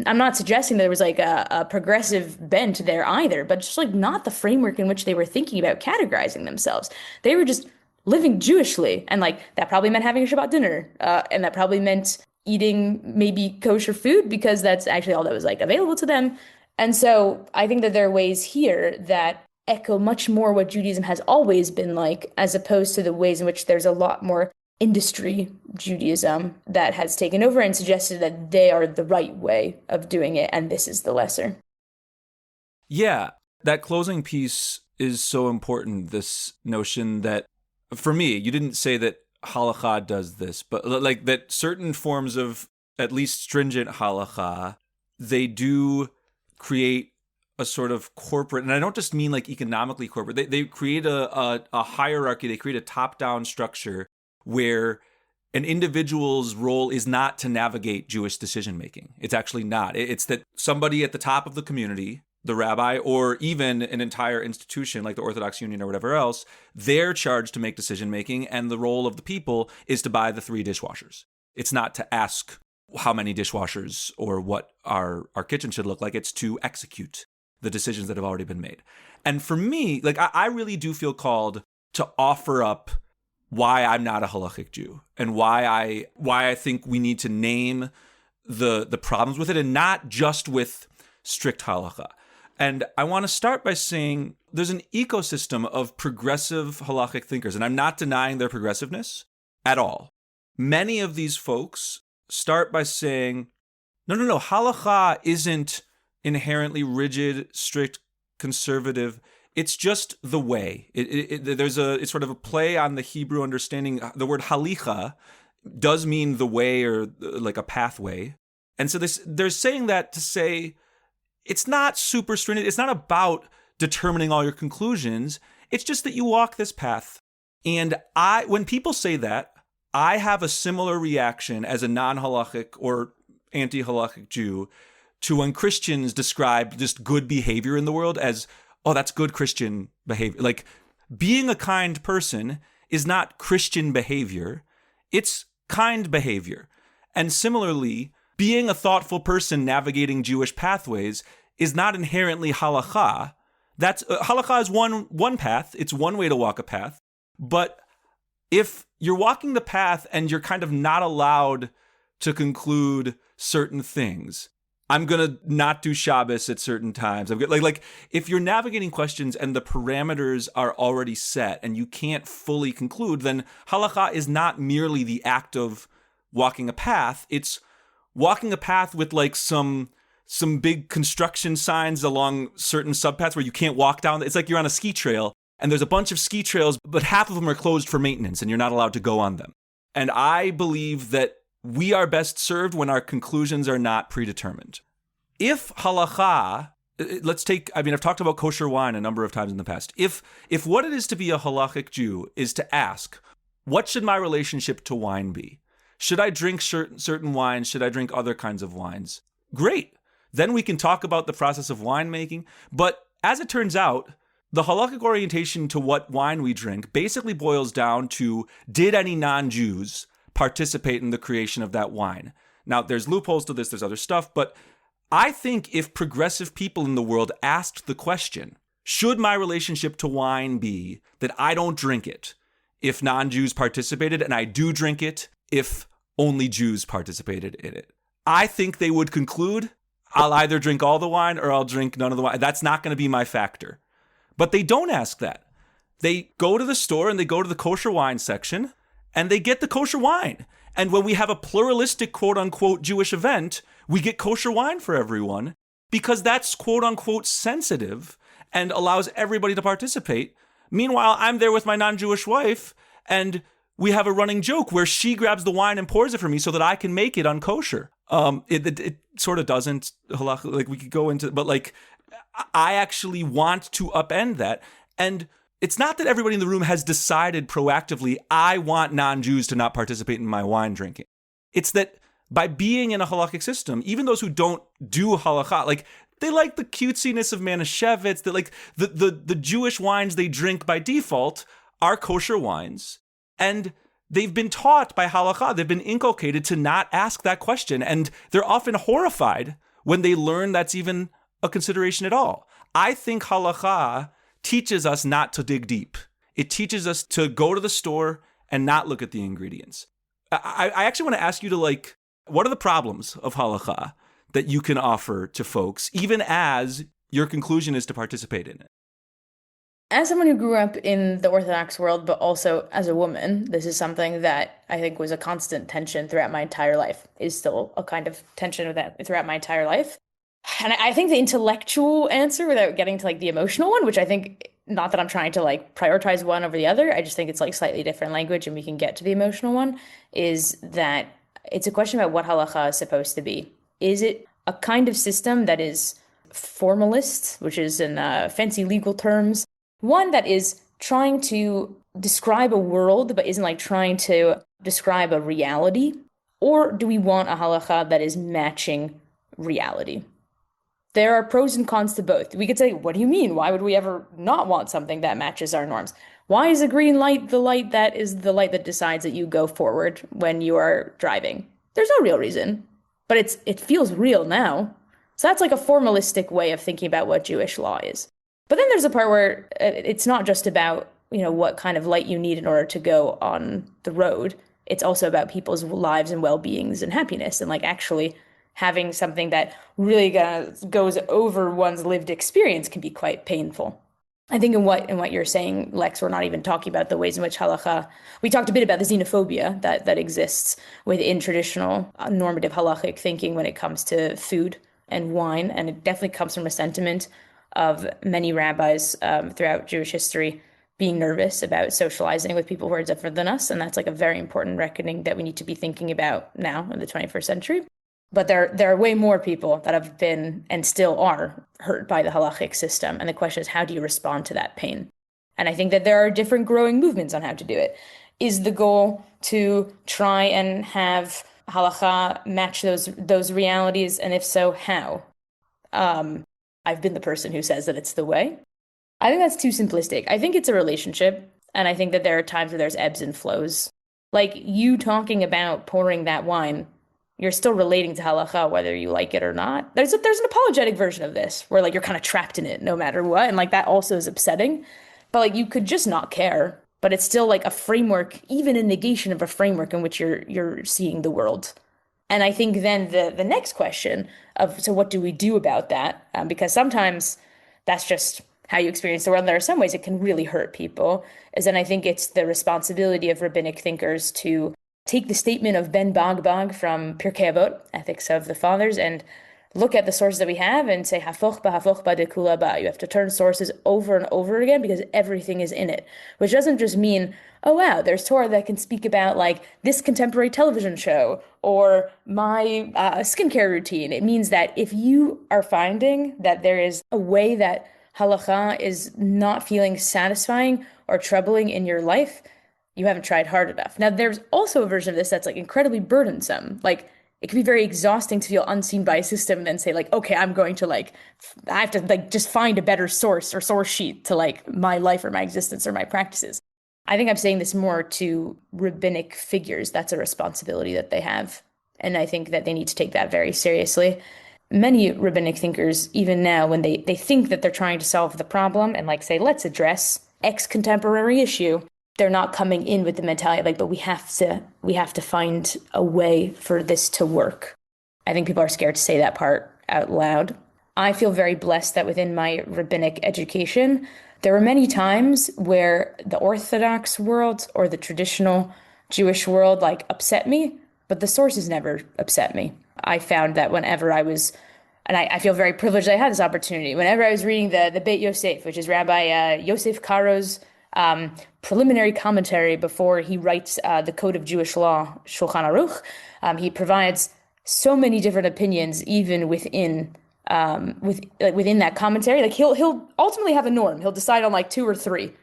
I'm not suggesting there was like a progressive bent there either, but just like not the framework in which they were thinking about categorizing themselves. They were just living Jewishly, and like that probably meant having a Shabbat dinner, and that probably meant eating maybe kosher food because that's actually all that was like available to them. And so I think that there are ways here that echo much more what Judaism has always been like, as opposed to the ways in which there's a lot more industry Judaism that has taken over and suggested that they are the right way of doing it, and this is the lesser. Yeah, that closing piece is so important, this notion that, for me, you didn't say that halacha does this, but like that certain forms of at least stringent halacha, they do create a sort of corporate, and I don't just mean like economically corporate, they create a hierarchy, they create a top-down structure where an individual's role is not to navigate Jewish decision-making. It's actually not. It's that somebody at the top of the community, the rabbi, or even an entire institution like the Orthodox Union or whatever else, they're charged to make decision-making, and the role of the people is to buy the 3 dishwashers. It's not to ask how many dishwashers or what our kitchen should look like. It's to execute the decisions that have already been made. And for me, like I really do feel called to offer up why I'm not a halachic Jew, and why I think we need to name the problems with it, and not just with strict halacha. And I want to start by saying there's an ecosystem of progressive halachic thinkers, and I'm not denying their progressiveness at all. Many of these folks start by saying, no, halacha isn't inherently rigid, strict, conservative. It's just the way. It's sort of a play on the Hebrew understanding. The word halicha does mean the way, or like a pathway. And so they're saying that to say it's not super stringent. It's not about determining all your conclusions. It's just that you walk this path. And when people say that, I have a similar reaction as a non-halachic or anti-halachic Jew to when Christians describe just good behavior in the world as, oh, that's good Christian behavior. Like, being a kind person is not Christian behavior. It's kind behavior. And similarly, being a thoughtful person navigating Jewish pathways is not inherently halacha. Halacha is one path. It's one way to walk a path. But if you're walking the path and you're kind of not allowed to conclude certain things, I'm going to not do Shabbos at certain times. Like if you're navigating questions and the parameters are already set and you can't fully conclude, then halacha is not merely the act of walking a path. It's walking a path with like some big construction signs along certain subpaths where you can't walk down. It's like you're on a ski trail and there's a bunch of ski trails, but half of them are closed for maintenance and you're not allowed to go on them. And I believe that we are best served when our conclusions are not predetermined. If halacha, let's take, I mean, I've talked about kosher wine a number of times in the past. If what it is to be a halachic Jew is to ask, what should my relationship to wine be? Should I drink certain wines? Should I drink other kinds of wines? Great. Then we can talk about the process of winemaking. But as it turns out, the halakhic orientation to what wine we drink basically boils down to, did any non-Jews participate in the creation of that wine? Now, there's loopholes to this, there's other stuff, but I think if progressive people in the world asked the question, should my relationship to wine be that I don't drink it if non-Jews participated, and I do drink it if only Jews participated in it? I think they would conclude, I'll either drink all the wine or I'll drink none of the wine. That's not going to be my factor. But they don't ask that. They go to the store and they go to the kosher wine section and they get the kosher wine. And when we have a pluralistic, quote unquote, Jewish event, we get kosher wine for everyone because that's, quote unquote, sensitive and allows everybody to participate. Meanwhile, I'm there with my non-Jewish wife and we have a running joke where she grabs the wine and pours it for me so that I can make it unkosher. It sort of doesn't, like we could go into, but like I actually want to upend that. And it's not that everybody in the room has decided proactively, I want non-Jews to not participate in my wine drinking. It's that by being in a halakhic system, even those who don't do halakha, like they like the cutesiness of Manischewitz, that like the Jewish wines they drink by default are kosher wines. And they've been taught by halakha, they've been inculcated to not ask that question. And they're often horrified when they learn that's even a consideration at all. I think halakha teaches us not to dig deep. It teaches us to go to the store and not look at the ingredients. I actually want to ask you to like, what are the problems of halakha that you can offer to folks, even as your conclusion is to participate in it? As someone who grew up in the Orthodox world, but also as a woman, this is something that I think was a constant tension throughout my entire life, is still a kind of tension of that throughout my entire life. And I think the intellectual answer, without getting to like the emotional one, which I think, not that I'm trying to like prioritize one over the other, I just think it's like slightly different language and we can get to the emotional one, is that it's a question about what halacha is supposed to be. Is it a kind of system that is formalist, which is in fancy legal terms, one that is trying to describe a world but isn't like trying to describe a reality? Or do we want a halacha that is matching reality? There are pros and cons to both. We could say, what do you mean? Why would we ever not want something that matches our norms? Why is a green light the light that is the light that decides that you go forward when you are driving? There's no real reason, but it feels real now. So that's like a formalistic way of thinking about what Jewish law is. But then there's a part where it's not just about, what kind of light you need in order to go on the road. It's also about people's lives and well-beings and happiness, and like actually having something that really goes over one's lived experience can be quite painful. I think in what you're saying, Lex, we're not even talking about the ways in which halakha, we talked a bit about the xenophobia that exists within traditional normative halachic thinking when it comes to food and wine, and it definitely comes from a sentiment of many rabbis throughout Jewish history being nervous about socializing with people who are different than us. And that's like a very important reckoning that we need to be thinking about now in the 21st century. But there are way more people that have been and still are hurt by the halachic system. And the question is, how do you respond to that pain? And I think that there are different growing movements on how to do it. Is the goal to try and have halacha match those realities? And if so, how? I've been the person who says that it's the way. I think that's too simplistic. I think it's a relationship. And I think that there are times where there's ebbs and flows. Like you talking about pouring that wine, you're still relating to halacha whether you like it or not. There's an apologetic version of this where like you're kind of trapped in it no matter what. And like that also is upsetting. But like you could just not care. But it's still like a framework, even a negation of a framework in which you're seeing the world. And I think then the next question of, so what do we do about that? Because sometimes that's just how you experience the world. There are some ways it can really hurt people. Is then I think it's the responsibility of rabbinic thinkers to take the statement of Ben Bagbag from Pirkei Avot, Ethics of the Fathers, and look at the sources that we have and say hafoch ba de kula ba. You have to turn sources over and over again because everything is in it, which doesn't just mean, oh wow, there's Torah that can speak about like this contemporary television show or my skincare routine. It means that if you are finding that there is a way that halacha is not feeling satisfying or troubling in your life, you haven't tried hard enough. Now, there's also a version of this that's like incredibly burdensome. Like it can be very exhausting to feel unseen by a system and then say like, okay, I'm going to like, I have to like just find a better source or source sheet to like my life or my existence or my practices. I think I'm saying this more to rabbinic figures. That's a responsibility that they have. And I think that they need to take that very seriously. Many rabbinic thinkers, even now, when they think that they're trying to solve the problem and like say, let's address X contemporary issue, they're not coming in with the mentality like, but we have to find a way for this to work. I think people are scared to say that part out loud. I feel very blessed that within my rabbinic education, there were many times where the Orthodox world or the traditional Jewish world like upset me, but the sources never upset me. I found that whenever I was, and I feel very privileged I had this opportunity, whenever I was reading the Beit Yosef, which is Rabbi Yosef Karo's preliminary commentary before he writes the Code of Jewish Law, Shulchan Aruch, he provides so many different opinions, even within within that commentary. Like he'll ultimately have a norm. He'll decide on like 2 or 3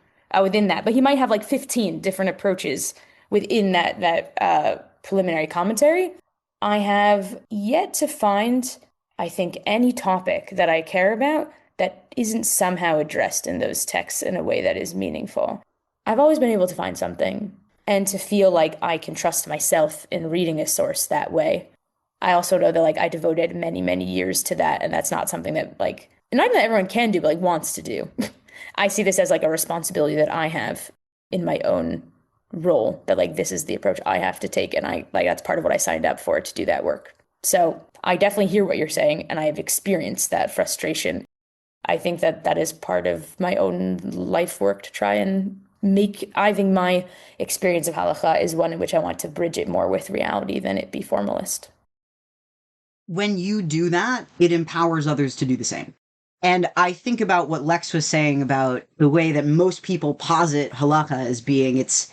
within that, but he might have like 15 different approaches within that preliminary commentary. I have yet to find, I think, any topic that I care about that isn't somehow addressed in those texts in a way that is meaningful. I've always been able to find something and to feel like I can trust myself in reading a source that way. I also know that like I devoted many, many years to that, and that's not something that like, not even that everyone can do, but like wants to do. I see this as like a responsibility that I have in my own role, that like this is the approach I have to take, and I like that's part of what I signed up for, to do that work. So I definitely hear what you're saying, and I have experienced that frustration. I think that that is part of my own life work to try and make, I think my experience of halacha is one in which I want to bridge it more with reality than it be formalist. When you do that, it empowers others to do the same. And I think about what Lex was saying about the way that most people posit halacha as being it's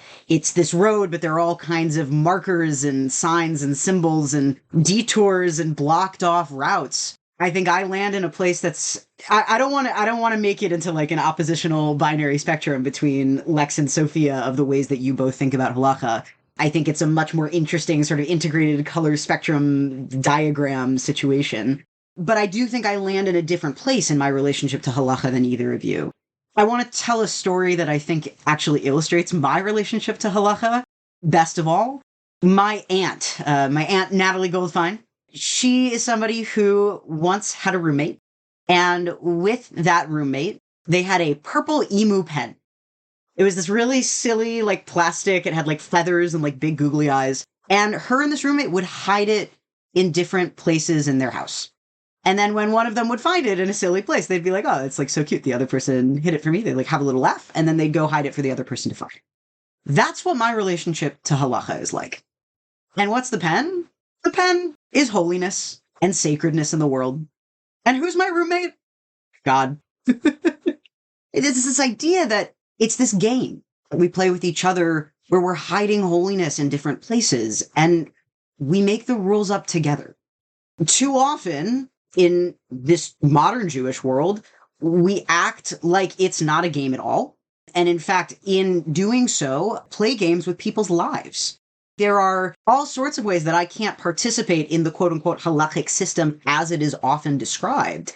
this road, but there are all kinds of markers and signs and symbols and detours and blocked off routes. I think I land in a place that's I don't want to make it into like an oppositional binary spectrum between Lex and Sofia of the ways that you both think about halacha. I think it's a much more interesting sort of integrated color spectrum diagram situation. But I do think I land in a different place in my relationship to halacha than either of you. I want to tell a story that I think actually illustrates my relationship to halacha best of all. My aunt Natalie Goldfein, she is somebody who once had a roommate. And with that roommate, they had a purple emu pen. It was this really silly, like plastic. It had like feathers and like big googly eyes. And her and this roommate would hide it in different places in their house. And then when one of them would find it in a silly place, they'd be like, oh, it's like so cute. The other person hid it for me. They'd like have a little laugh, and then they'd go hide it for the other person to find. That's what my relationship to halacha is like. And what's the pen? The pen is holiness and sacredness in the world. And who's my roommate? God. It's this idea that it's this game that we play with each other where we're hiding holiness in different places, and we make the rules up together. Too often, in this modern Jewish world, we act like it's not a game at all. And in fact, in doing so, play games with people's lives. There are all sorts of ways that I can't participate in the quote-unquote halachic system as it is often described.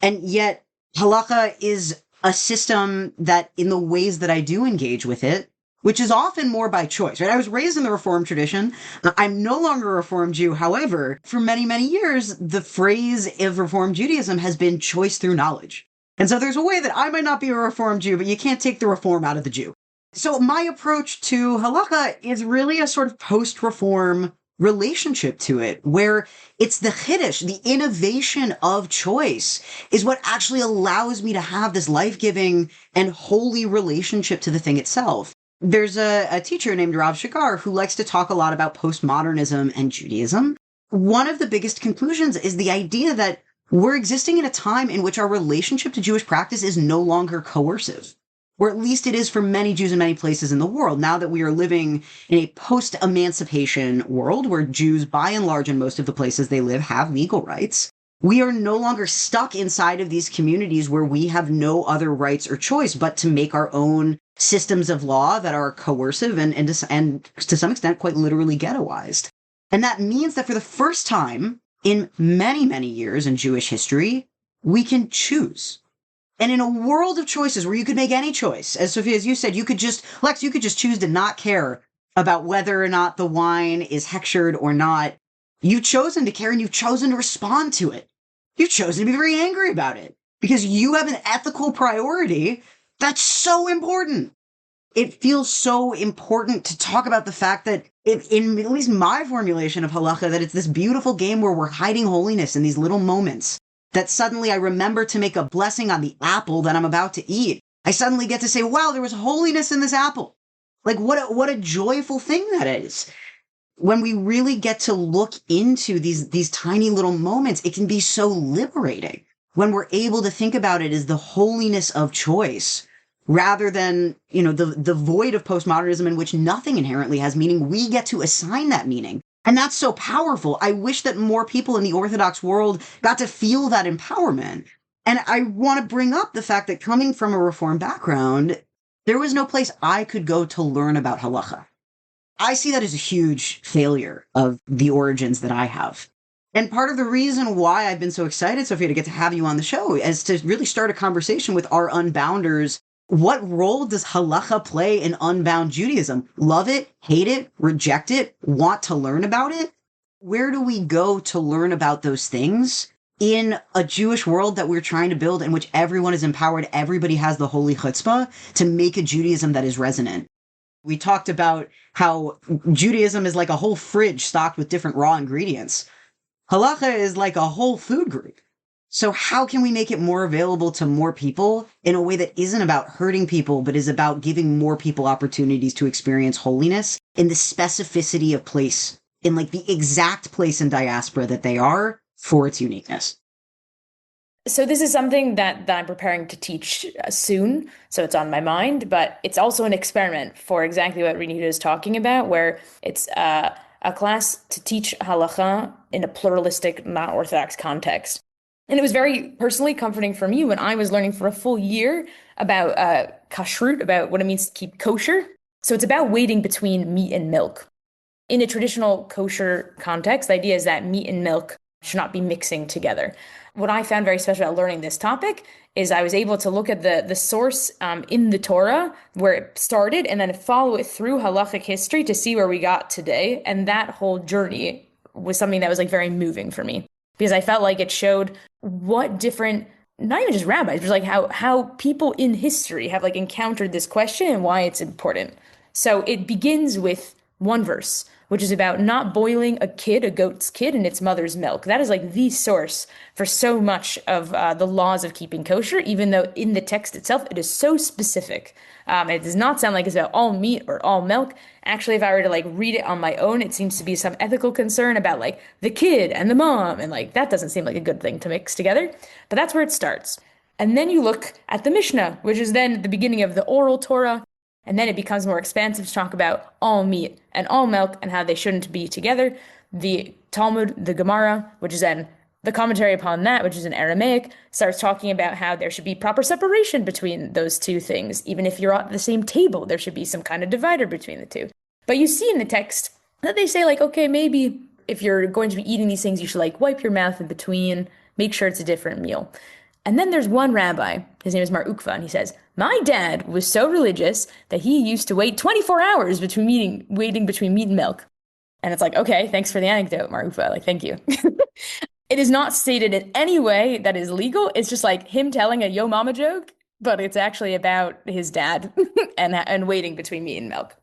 And yet, halacha is a system that, in the ways that I do engage with it, which is often more by choice, right? I was raised in the Reform tradition. I'm no longer a Reform Jew. However, for many, many years, the phrase of Reform Judaism has been choice through knowledge. And so there's a way that I might not be a Reform Jew, but you can't take the Reform out of the Jew. So my approach to halacha is really a sort of post-Reform relationship to it, where it's the chiddush, the innovation of choice, is what actually allows me to have this life-giving and holy relationship to the thing itself. There's a teacher named Rav Shakar who likes to talk a lot about postmodernism and Judaism. one of the biggest conclusions is the idea that we're existing in a time in which our relationship to Jewish practice is no longer coercive, or at least it is for many Jews in many places in the world. Now that we are living in a post-emancipation world where Jews, by and large, in most of the places they live, have legal rights, we are no longer stuck inside of these communities where we have no other rights or choice but to make our own systems of law that are coercive and to some extent quite literally ghettoized. And that means that for the first time in many, many years in Jewish history, we can choose. And in a world of choices where you could make any choice, as Sophia, as you said, you could just choose to not care about whether or not the wine is hechshered or not. You've chosen to care and you've chosen to respond to it. You've chosen to be very angry about it because you have an ethical priority that's so important. It feels so important to talk about the fact that in at least my formulation of halacha, that it's this beautiful game where we're hiding holiness in these little moments, that suddenly I remember to make a blessing on the apple that I'm about to eat. I suddenly get to say, wow, there was holiness in this apple. Like what a joyful thing that is. When we really get to look into these tiny little moments, it can be so liberating when we're able to think about it as the holiness of choice rather than, the void of postmodernism in which nothing inherently has meaning. We get to assign that meaning. And that's so powerful. I wish that more people in the Orthodox world got to feel that empowerment. And I want to bring up the fact that coming from a Reform background, there was no place I could go to learn about halacha. I see that as a huge failure of the origins that I have. And part of the reason why I've been so excited, Sophia, to get to have you on the show is to really start a conversation with our unbounders. What role does halacha play in unbound Judaism? Love it, hate it, reject it, want to learn about it? Where do we go to learn about those things in a Jewish world that we're trying to build in which everyone is empowered, everybody has the holy chutzpah to make a Judaism that is resonant? We talked about how Judaism is like a whole fridge stocked with different raw ingredients. Halacha is like a whole food group. So how can we make it more available to more people in a way that isn't about hurting people, but is about giving more people opportunities to experience holiness in the specificity of place, in like the exact place in diaspora that they are for its uniqueness? So this is something that I'm preparing to teach soon, so it's on my mind, but it's also an experiment for exactly what Renita is talking about, where it's a class to teach halacha in a pluralistic, not Orthodox context. And it was very personally comforting for me when I was learning for a full year about kashrut, about what it means to keep kosher. So it's about waiting between meat and milk. In a traditional kosher context, the idea is that meat and milk should not be mixing together. What I found very special about learning this topic is I was able to look at the source in the Torah where it started and then follow it through halachic history to see where we got today. And that whole journey was something that was like very moving for me because I felt like it showed what different, not even just rabbis, but like how people in history have like encountered this question and why it's important. So it begins with one verse, which is about not boiling a goat's kid in its mother's milk. That is like the source for so much of the laws of keeping kosher, even though in the text itself, it is so specific. It does not sound like it's about all meat or all milk. Actually, if I were to like read it on my own, it seems to be some ethical concern about like the kid and the mom. And like, that doesn't seem like a good thing to mix together, but that's where it starts. And then you look at the Mishnah, which is then the beginning of the oral Torah. And then it becomes more expansive to talk about all meat and all milk and how they shouldn't be together. The Talmud, the Gemara, which is then the commentary upon that, which is in Aramaic, starts talking about how there should be proper separation between those two things. Even if you're at the same table, there should be some kind of divider between the two. But you see in the text that they say like, okay, maybe if you're going to be eating these things, you should like wipe your mouth in between, make sure it's a different meal. And then there's one rabbi, his name is Mar Ukva, and he says, my dad was so religious that he used to wait 24 hours waiting between meat and milk. And it's like, okay, thanks for the anecdote, Mar Ukva, like, thank you. It is not stated in any way that is legal. It's just like him telling a yo mama joke, but it's actually about his dad and waiting between meat and milk.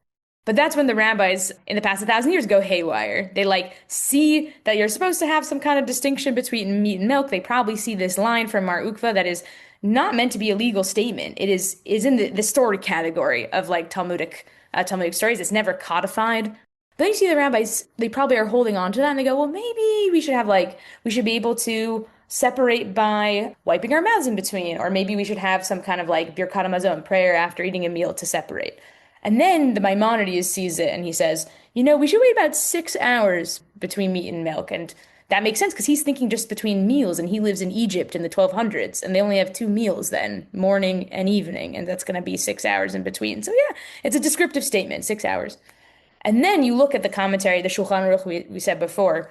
But that's when the rabbis in the past 1,000 years go haywire. They like see that you're supposed to have some kind of distinction between meat and milk. They probably see this line from Mar Ukva that is not meant to be a legal statement. It is in the story category of like Talmudic stories. It's never codified. But then you see the rabbis, they probably are holding on to that and they go, well, maybe we should have we should be able to separate by wiping our mouths in between, or maybe we should have some kind of Birkat Hamazon, prayer after eating a meal to separate. And then the Maimonides sees it and he says, we should wait about 6 hours between meat and milk. And that makes sense because he's thinking just between meals and he lives in Egypt in the 1200s and they only have 2 meals then, morning and evening. And that's going to be 6 hours in between. So yeah, it's a descriptive statement, 6 hours. And then you look at the commentary, the Shulchan Aruch we said before,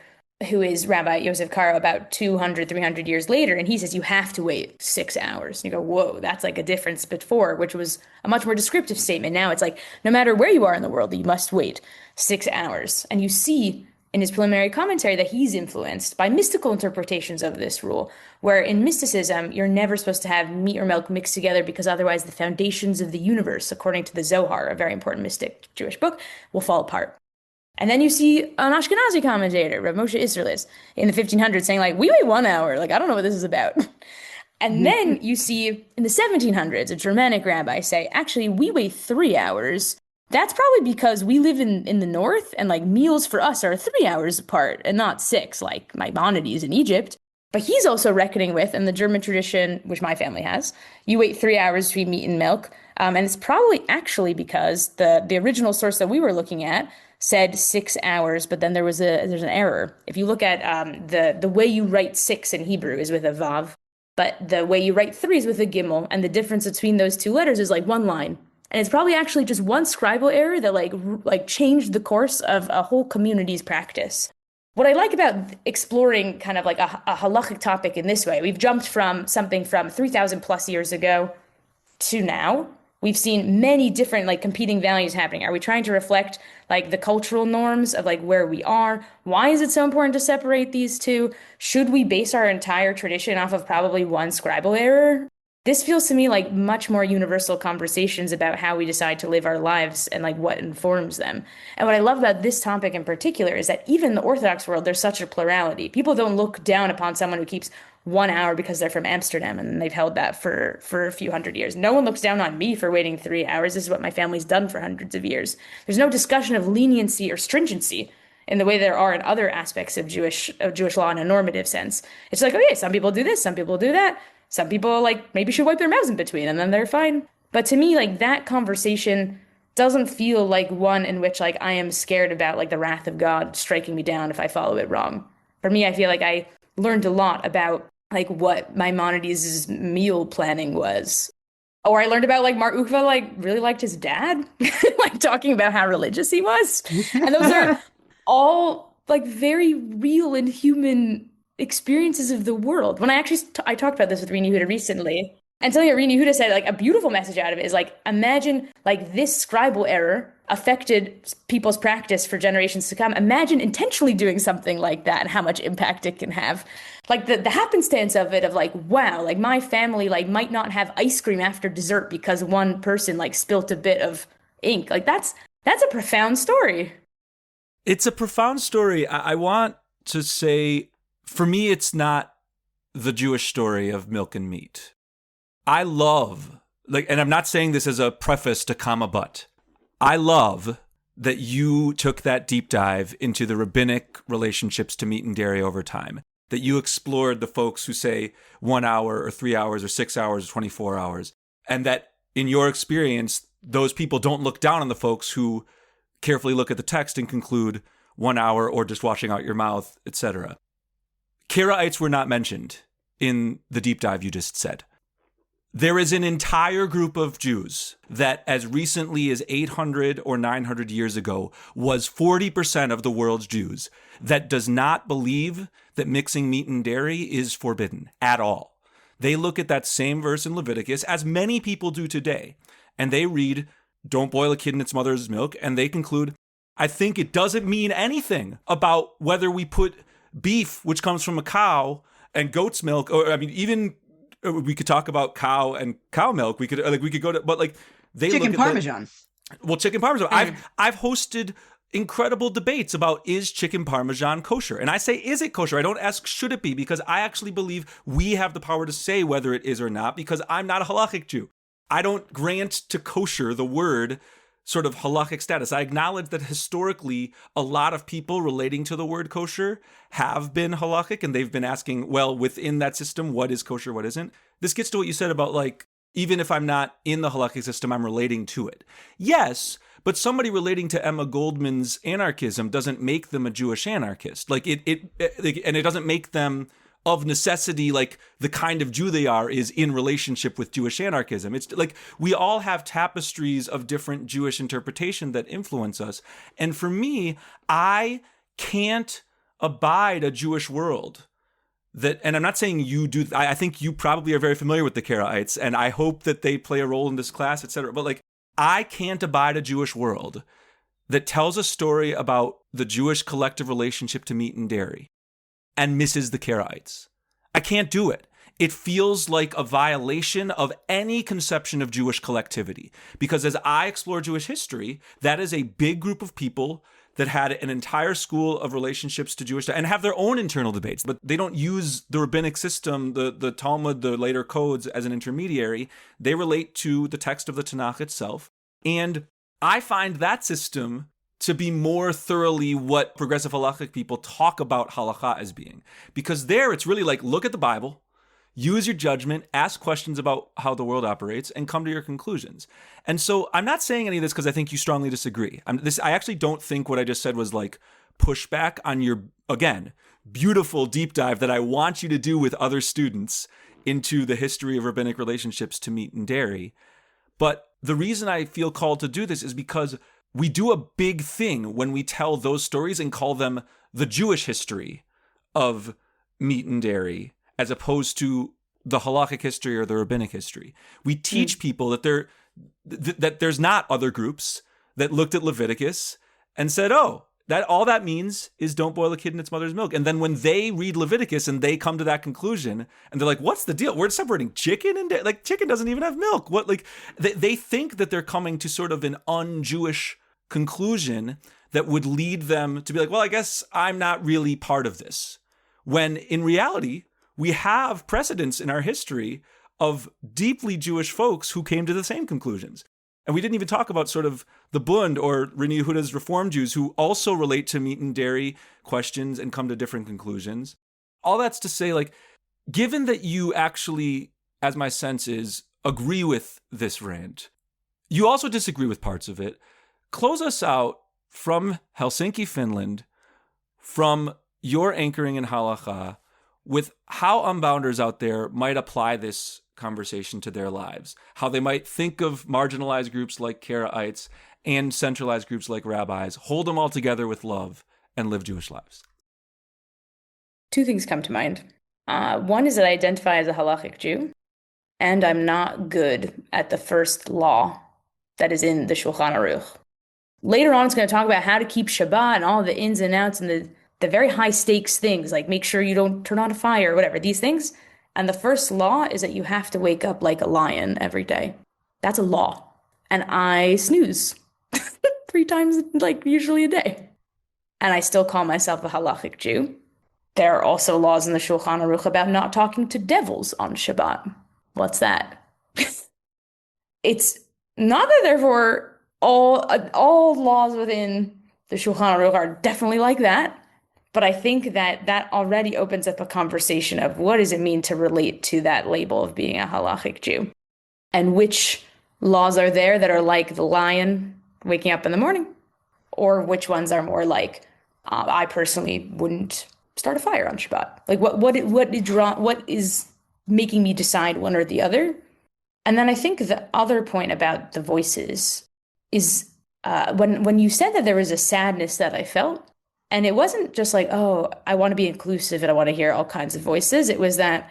who is Rabbi Yosef Karo about 200, 300 years later. And he says you have to wait 6 hours. And you go, whoa, that's like a difference before, which was a much more descriptive statement. Now it's like, no matter where you are in the world, you must wait 6 hours. And you see in his preliminary commentary that he's influenced by mystical interpretations of this rule, where in mysticism, you're never supposed to have meat or milk mixed together because otherwise the foundations of the universe, according to the Zohar, a very important mystic Jewish book, will fall apart. And then you see an Ashkenazi commentator, Rav Moshe Isserles, in the 1500s saying we wait 1 hour. I don't know what this is about. And then you see in the 1700s, a Germanic rabbi say, actually, we wait 3 hours. That's probably because we live in the north and meals for us are 3 hours apart and not 6, like Maimonides in Egypt. But he's also reckoning with, in the German tradition, which my family has, you wait 3 hours between meat and milk. And it's probably actually because the original source that we were looking at said 6 hours, but then there's an error. If you look at the way you write 6 in Hebrew is with a vav, but the way you write 3 is with a gimel, and the difference between those 2 letters is 1 line. And it's probably actually just one scribal error that changed the course of a whole community's practice. What I like about exploring kind of a halachic topic in this way, we've jumped from something from 3,000 plus years ago to now. We've seen many different competing values happening. Are we trying to reflect the cultural norms of where we are? Why is it so important to separate these two? Should we base our entire tradition off of probably one scribal error? This feels to me like much more universal conversations about how we decide to live our lives and what informs them. And what I love about this topic in particular is that even in the Orthodox world, there's such a plurality. People don't look down upon someone who keeps 1 hour because they're from Amsterdam and they've held that for a few hundred years. No one looks down on me for waiting 3 hours. This is what my family's done for hundreds of years. There's no discussion of leniency or stringency in the way there are in other aspects of Jewish law in a normative sense. It's okay, some people do this, some people do that. Some people maybe should wipe their mouths in between and then they're fine. But to me, that conversation doesn't feel like one in which I am scared about the wrath of God striking me down if I follow it wrong. For me, I feel like I learned a lot about what Maimonides' meal planning was. Or I learned about Mar Ukva really liked his dad, talking about how religious he was. And those are all very real and human experiences of the world. When I talked about this with Rini Huda recently, and something that Rini Huda said, a beautiful message out of it is imagine this scribal error affected people's practice for generations to come. Imagine intentionally doing something like that and how much impact it can have. The happenstance of it, of wow, my family might not have ice cream after dessert because one person spilt a bit of ink. That's a profound story. It's a profound story. I want to say, for me, it's not the Jewish story of milk and meat. I love, and I'm not saying this as a preface to Kama Butt. I love that you took that deep dive into the rabbinic relationships to meat and dairy over time, that you explored the folks who say 1 hour or 3 hours or 6 hours or 24 hours, and that in your experience, those people don't look down on the folks who carefully look at the text and conclude 1 hour or just washing out your mouth, etc. Karaites were not mentioned in the deep dive you just said. There is an entire group of Jews that as recently as 800 or 900 years ago was 40% of the world's Jews that does not believe that mixing meat and dairy is forbidden at all. They look at that same verse in Leviticus, as many people do today, and they read, "Don't boil a kid in its mother's milk," and they conclude, I think it doesn't mean anything about whether we put beef, which comes from a cow, and goat's milk, or even we could talk about cow and cow milk. We could go to, but they chicken look at parmesan. Chicken parmesan. I've hosted incredible debates about, is chicken parmesan kosher? And I say, is it kosher? I don't ask, should it be? Because I actually believe we have the power to say whether it is or not, because I'm not a halachic Jew. I don't grant to kosher the word sort of halakhic status. I acknowledge that historically, a lot of people relating to the word kosher have been halakhic, and they've been asking, well, within that system, what is kosher, what isn't? This gets to what you said about, like, even if I'm not in the halakhic system, I'm relating to it. Yes, but somebody relating to Emma Goldman's anarchism doesn't make them a Jewish anarchist. Like, and it doesn't make them of necessity, like, the kind of Jew they are is in relationship with Jewish anarchism. It's like we all have tapestries of different Jewish interpretation that influence us. And for me, I can't abide a Jewish world that, and I'm not saying you do, I think you probably are very familiar with the Karaites, and I hope that they play a role in this class, etc. But like, I can't abide a Jewish world that tells a story about the Jewish collective relationship to meat and dairy and misses the Karaites. I can't do it. It feels like a violation of any conception of Jewish collectivity. Because as I explore Jewish history, that is a big group of people that had an entire school of relationships to Jewish and have their own internal debates. But they don't use the rabbinic system, the Talmud, the later codes as an intermediary. They relate to the text of the Tanakh itself. And I find that system to be more thoroughly what progressive halachic people talk about halakha as being. Because there it's really like, look at the Bible, use your judgment, ask questions about how the world operates, and come to your conclusions. And so I'm not saying any of this because I think you strongly disagree. I actually don't think what I just said was like pushback on your, again, beautiful deep dive that I want you to do with other students into the history of rabbinic relationships to meat and dairy. But the reason I feel called to do this is because we do a big thing when we tell those stories and call them the Jewish history of meat and dairy, as opposed to the halakhic history or the rabbinic history. We teach people that that there's not other groups that looked at Leviticus and said, oh, that all that means is don't boil a kid in its mother's milk. And then when they read Leviticus and they come to that conclusion and they're like, what's the deal? We're separating chicken and like chicken doesn't even have milk. What, like they think that they're coming to sort of an un-Jewish conclusion that would lead them to be like, well, I guess I'm not really part of this. When in reality, we have precedents in our history of deeply Jewish folks who came to the same conclusions. And we didn't even talk about sort of the Bund or Rini Yehuda's Reform Jews who also relate to meat and dairy questions and come to different conclusions. All that's to say, like, given that you actually, as my sense is, agree with this rant, you also disagree with parts of it. Close us out from Helsinki, Finland, from your anchoring in Halacha, with how unbounders out there might apply this conversation to their lives, how they might think of marginalized groups like Karaites and centralized groups like rabbis, hold them all together with love, and live Jewish lives. Two things come to mind. One is that I identify as a halachic Jew, and I'm not good at the first law that is in the Shulchan Aruch. Later on, it's going to talk about how to keep Shabbat and all the ins and outs and the very high stakes things, like make sure you don't turn on a fire or whatever, these things. And the first law is that you have to wake up like a lion every day. That's a law. And I snooze 3 times, like usually a day. And I still call myself a halachic Jew. There are also laws in the Shulchan Aruch about not talking to devils on Shabbat. What's that? It's not that therefore all laws within the Shulchan Aruch are definitely like that. But I think that already opens up a conversation of what does it mean to relate to that label of being a halachic Jew? And which laws are there that are like the lion waking up in the morning? Or which ones are more like, I personally wouldn't start a fire on Shabbat? Like what is making me decide one or the other? And then I think the other point about the voices is when you said that there was a sadness that I felt, and it wasn't just like, oh, I want to be inclusive and I want to hear all kinds of voices. It was that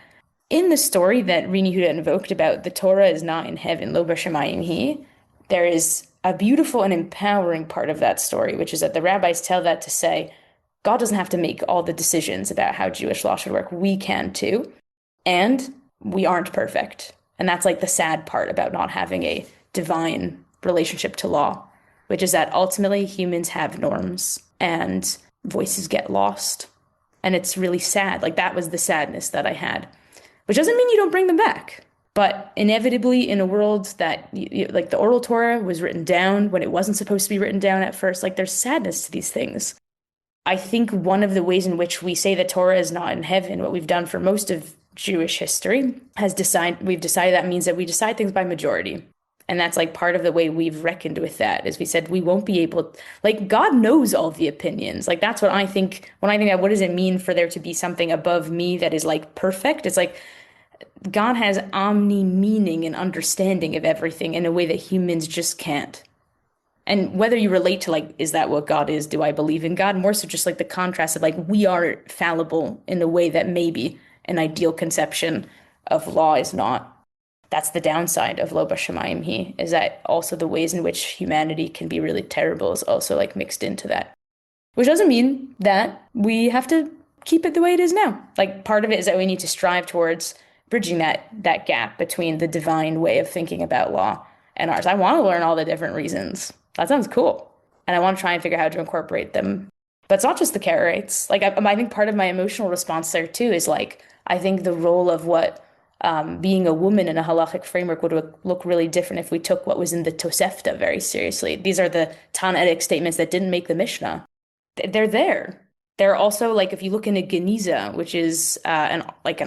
in the story that Rini Yehuda invoked about the Torah is not in heaven, lo b'shamayim hi, there is a beautiful and empowering part of that story, which is that the rabbis tell that to say, God doesn't have to make all the decisions about how Jewish law should work. We can too. And we aren't perfect. And that's like the sad part about not having a divine relationship to law, which is that ultimately humans have norms and voices get lost. And it's really sad. Like that was the sadness that I had, which doesn't mean you don't bring them back. But inevitably, in a world that, like the oral Torah was written down when it wasn't supposed to be written down at first, like there's sadness to these things. I think one of the ways in which we say that Torah is not in heaven, what we've done for most of Jewish history, we've decided that means that we decide things by majority. And that's like part of the way we've reckoned with that, is we said we won't be able, like God knows all the opinions. Like that's what I think when I think about what does it mean for there to be something above me that is like perfect. It's like God has omni-meaning and understanding of everything in a way that humans just can't. And whether you relate to like, is that what God is? Do I believe in God? More so just like the contrast of like, we are fallible in a way that maybe an ideal conception of law is not. That's the downside of Lo Bashamayim Hi, is that also the ways in which humanity can be really terrible is also like mixed into that. Which doesn't mean that we have to keep it the way it is now. Like part of it is that we need to strive towards bridging that gap between the divine way of thinking about law and ours. I want to learn all the different reasons. That sounds cool. And I want to try and figure out how to incorporate them. But it's not just the Karaites. Like I think part of my emotional response there too is like, I think the role of what being a woman in a halachic framework would look really different if we took what was in the Tosefta very seriously. These are the Tannaitic statements that didn't make the Mishnah. They're there. They're also like, if you look into Geniza, which is an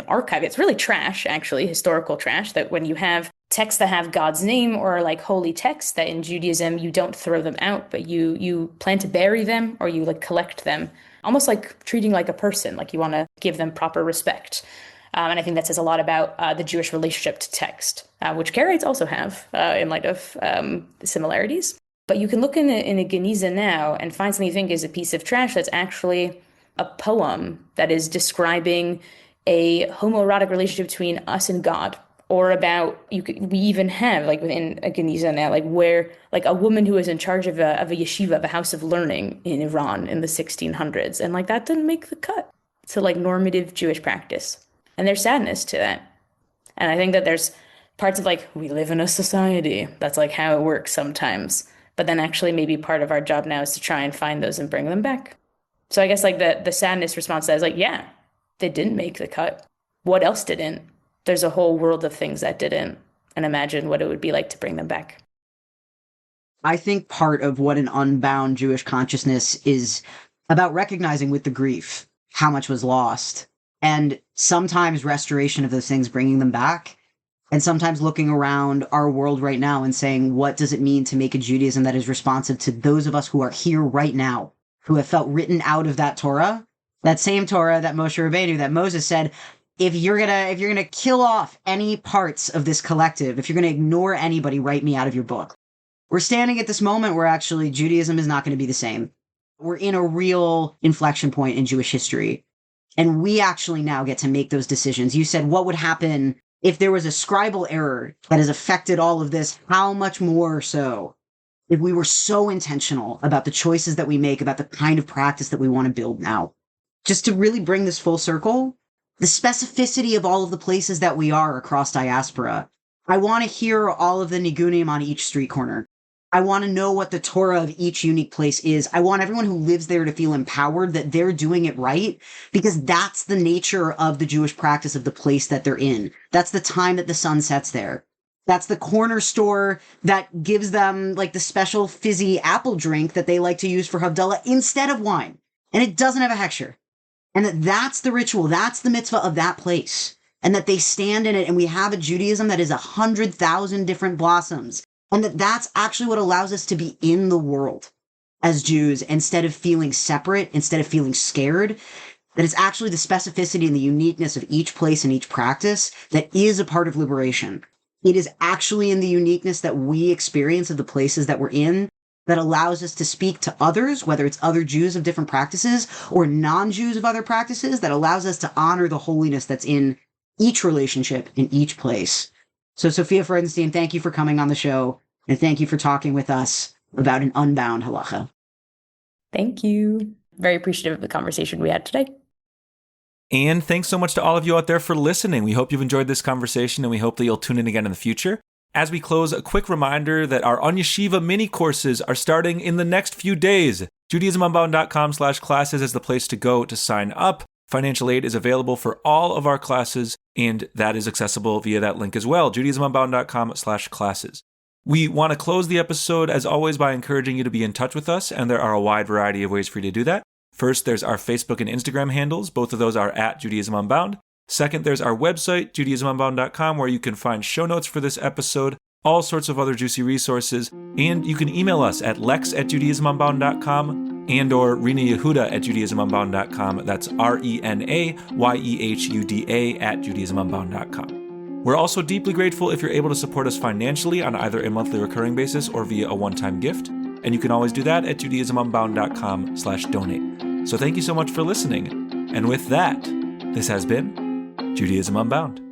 archive, it's really trash, actually, historical trash, that when you have texts that have God's name or like holy texts that in Judaism, you don't throw them out, but you plan to bury them or you like collect them, almost like treating like a person, like you want to give them proper respect. And I think that says a lot about the Jewish relationship to text, which Karaites also have in light of similarities. But you can look in a Geniza now and find something you think is a piece of trash that's actually a poem that is describing a homoerotic relationship between us and God. Or about, we even have, like within a Geniza now, like where, like a woman who was in charge of a yeshiva, of a house of learning in Iran in the 1600s. And like that didn't make the cut to like normative Jewish practice. And there's sadness to that. And I think that there's parts of like, we live in a society. That's like how it works sometimes. But then actually maybe part of our job now is to try and find those and bring them back. So I guess like the sadness response to that is like, yeah, they didn't make the cut. What else didn't? There's a whole world of things that didn't. And imagine what it would be like to bring them back. I think part of what an unbound Jewish consciousness is about recognizing with the grief how much was lost. And sometimes restoration of those things, bringing them back. And sometimes looking around our world right now and saying, what does it mean to make a Judaism that is responsive to those of us who are here right now, who have felt written out of that Torah, that same Torah that Moshe Rabbeinu, that Moses said, if you're gonna kill off any parts of this collective, if you're gonna ignore anybody, write me out of your book. We're standing at this moment where actually Judaism is not going to be the same. We're in a real inflection point in Jewish history. And we actually now get to make those decisions. You said, what would happen if there was a scribal error that has affected all of this? How much more so if we were so intentional about the choices that we make, about the kind of practice that we want to build now? Just to really bring this full circle, the specificity of all of the places that we are across diaspora. I want to hear all of the nigunim on each street corner. I want to know what the Torah of each unique place is. I want everyone who lives there to feel empowered that they're doing it right, because that's the nature of the Jewish practice of the place that they're in. That's the time that the sun sets there. That's the corner store that gives them like the special fizzy apple drink that they like to use for Havdalah instead of wine. And it doesn't have a hechsher. And that's the ritual. That's the mitzvah of that place. And that they stand in it. And we have a Judaism that is 100,000 different blossoms. And that's actually what allows us to be in the world as Jews, instead of feeling separate, instead of feeling scared, that it's actually the specificity and the uniqueness of each place and each practice that is a part of liberation. It is actually in the uniqueness that we experience of the places that we're in that allows us to speak to others, whether it's other Jews of different practices or non-Jews of other practices, that allows us to honor the holiness that's in each relationship, in each place. So Sofia Freudenstein, thank you for coming on the show, and thank you for talking with us about an unbound halacha. Thank you. Very appreciative of the conversation we had today. And thanks so much to all of you out there for listening. We hope you've enjoyed this conversation, and we hope that you'll tune in again in the future. As we close, a quick reminder that our On Yeshiva mini courses are starting in the next few days. JudaismUnbound.com/classes is the place to go to sign up. Financial aid is available for all of our classes, and that is accessible via that link as well, judaismunbound.com/classes. We want to close the episode, as always, by encouraging you to be in touch with us, and there are a wide variety of ways for you to do that. First, there's our Facebook and Instagram handles. Both of those are at Judaism Unbound. Second, there's our website, judaismunbound.com, where you can find show notes for this episode, all sorts of other juicy resources, and you can email us at lex@judaismunbound.com and or renayehuda@judaismunbound.com. That's RENAYEHUDA @judaismunbound.com. We're also deeply grateful if you're able to support us financially on either a monthly recurring basis or via a one-time gift, and you can always do that at judaismunbound.com/donate. So thank you so much for listening, and with that, this has been Judaism Unbound.